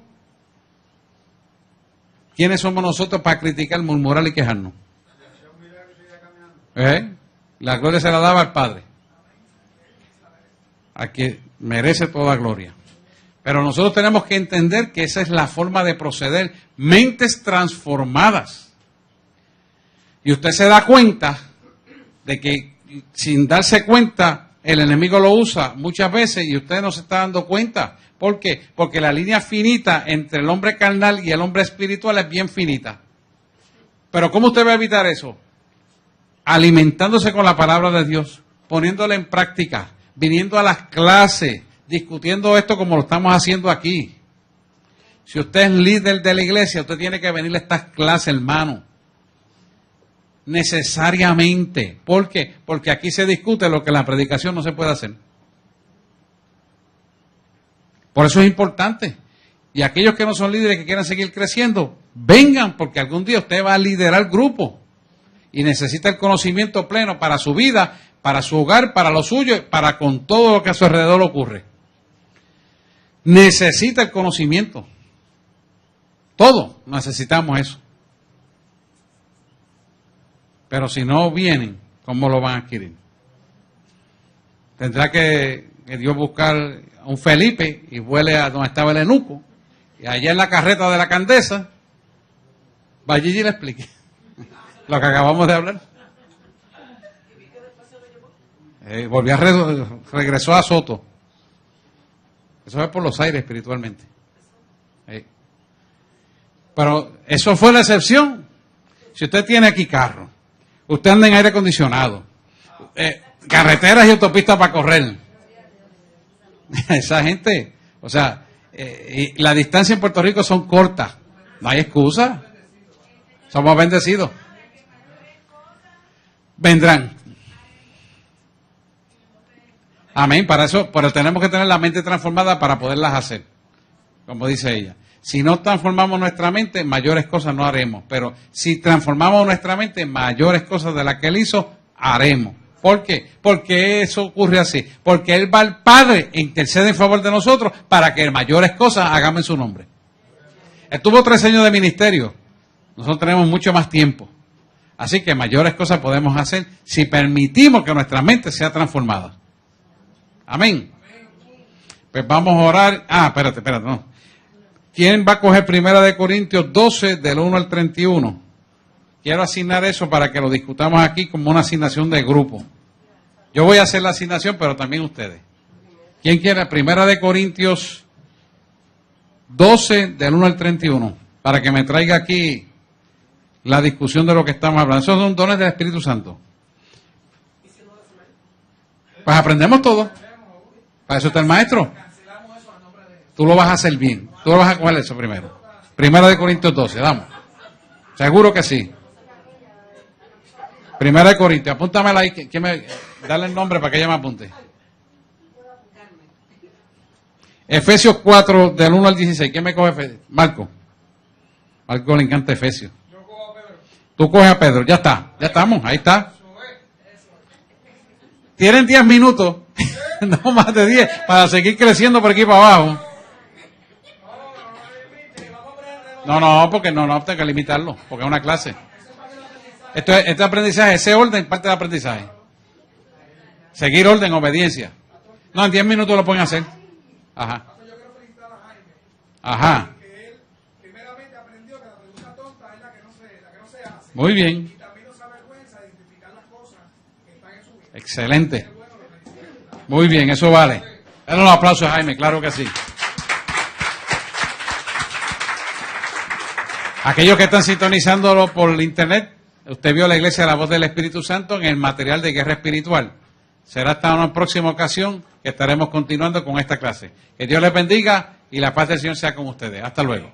¿Quiénes somos nosotros para criticar, murmurar y quejarnos? La gloria se la daba al Padre, a quien merece toda gloria. Pero nosotros tenemos que entender que esa es la forma de proceder. Mentes transformadas. Y usted se da cuenta de que sin darse cuenta, el enemigo lo usa muchas veces y usted no se está dando cuenta. ¿Por qué? Porque la línea finita entre el hombre carnal y el hombre espiritual es bien finita. Pero ¿cómo usted va a evitar eso? Alimentándose con la palabra de Dios, poniéndola en práctica, viniendo a las clases, discutiendo esto como lo estamos haciendo aquí. Si usted es líder de la iglesia, usted tiene que venir a estas clases, hermano. Necesariamente. ¿Por qué? Porque aquí se discute lo que en la predicación no se puede hacer. Por eso es importante. Y aquellos que no son líderes, que quieran seguir creciendo, vengan, porque algún día usted va a liderar grupo. Y necesita el conocimiento pleno para su vida, para su hogar, para lo suyo, para con todo lo que a su alrededor ocurre. Necesita el conocimiento. Todos necesitamos eso. Pero si no vienen, ¿cómo lo van a adquirir? Tendrá que Dios buscar a un Felipe y vuele a donde estaba el eunuco. Y allá en la carreta de la Candesa, vaya y le explique lo que acabamos de hablar. Regresó a Soto. Eso es por los aires espiritualmente. Pero eso fue la excepción. Si usted tiene aquí carro, usted anda en aire acondicionado, carreteras y autopistas para correr. Esa gente, o sea, y la distancia en Puerto Rico son cortas. No hay excusa. Somos bendecidos. Vendrán. Amén. Para eso, pero tenemos que tener la mente transformada para poderlas hacer. Como dice ella. Si no transformamos nuestra mente, mayores cosas no haremos. Pero si transformamos nuestra mente, mayores cosas de las que Él hizo, haremos. ¿Por qué? Porque eso ocurre así. Porque Él va al Padre e intercede en favor de nosotros para que mayores cosas hagamos en su nombre. Él tuvo 3 años de ministerio. Nosotros tenemos mucho más tiempo. Así que mayores cosas podemos hacer si permitimos que nuestra mente sea transformada. Amén. Pues vamos a orar. Espérate, no. ¿Quién va a coger 1 Corintios 12 del 1 al 31? Quiero asignar eso para que lo discutamos aquí como una asignación de grupo. Yo voy a hacer la asignación, pero también ustedes. ¿Quién quiere? 1 Corintios 12 del 1 al 31. Para que me traiga aquí la discusión de lo que estamos hablando. Esos son dones del Espíritu Santo. Pues aprendemos todo. Para eso está el maestro. Tú lo vas a hacer bien. Tú lo vas a coger eso primero. 1 Corintios 12, vamos. Seguro que sí. 1 Corintios, apúntamela ahí. Dale el nombre para que ella me apunte. Efesios 4, del 1 al 16. ¿Quién me coge? Marco. Marco le encanta Efesios. Tú coges a Pedro. Ya está. Ya estamos. Ahí está. Tienen 10 minutos. No más de 10. Para seguir creciendo por aquí para abajo. No, porque no tengo que limitarlo. Porque es una clase. Este aprendizaje, ese orden, parte del aprendizaje. Seguir orden, obediencia. No, en 10 minutos lo pueden hacer. Ajá. Ajá. Muy bien. Excelente. Muy bien, eso vale. Dale un aplauso a Jaime, claro que sí. Aquellos que están sintonizándolo por internet, usted vio la Iglesia de la Voz del Espíritu Santo en el material de guerra espiritual. Será hasta una próxima ocasión que estaremos continuando con esta clase. Que Dios les bendiga y la paz del Señor sea con ustedes. Hasta luego.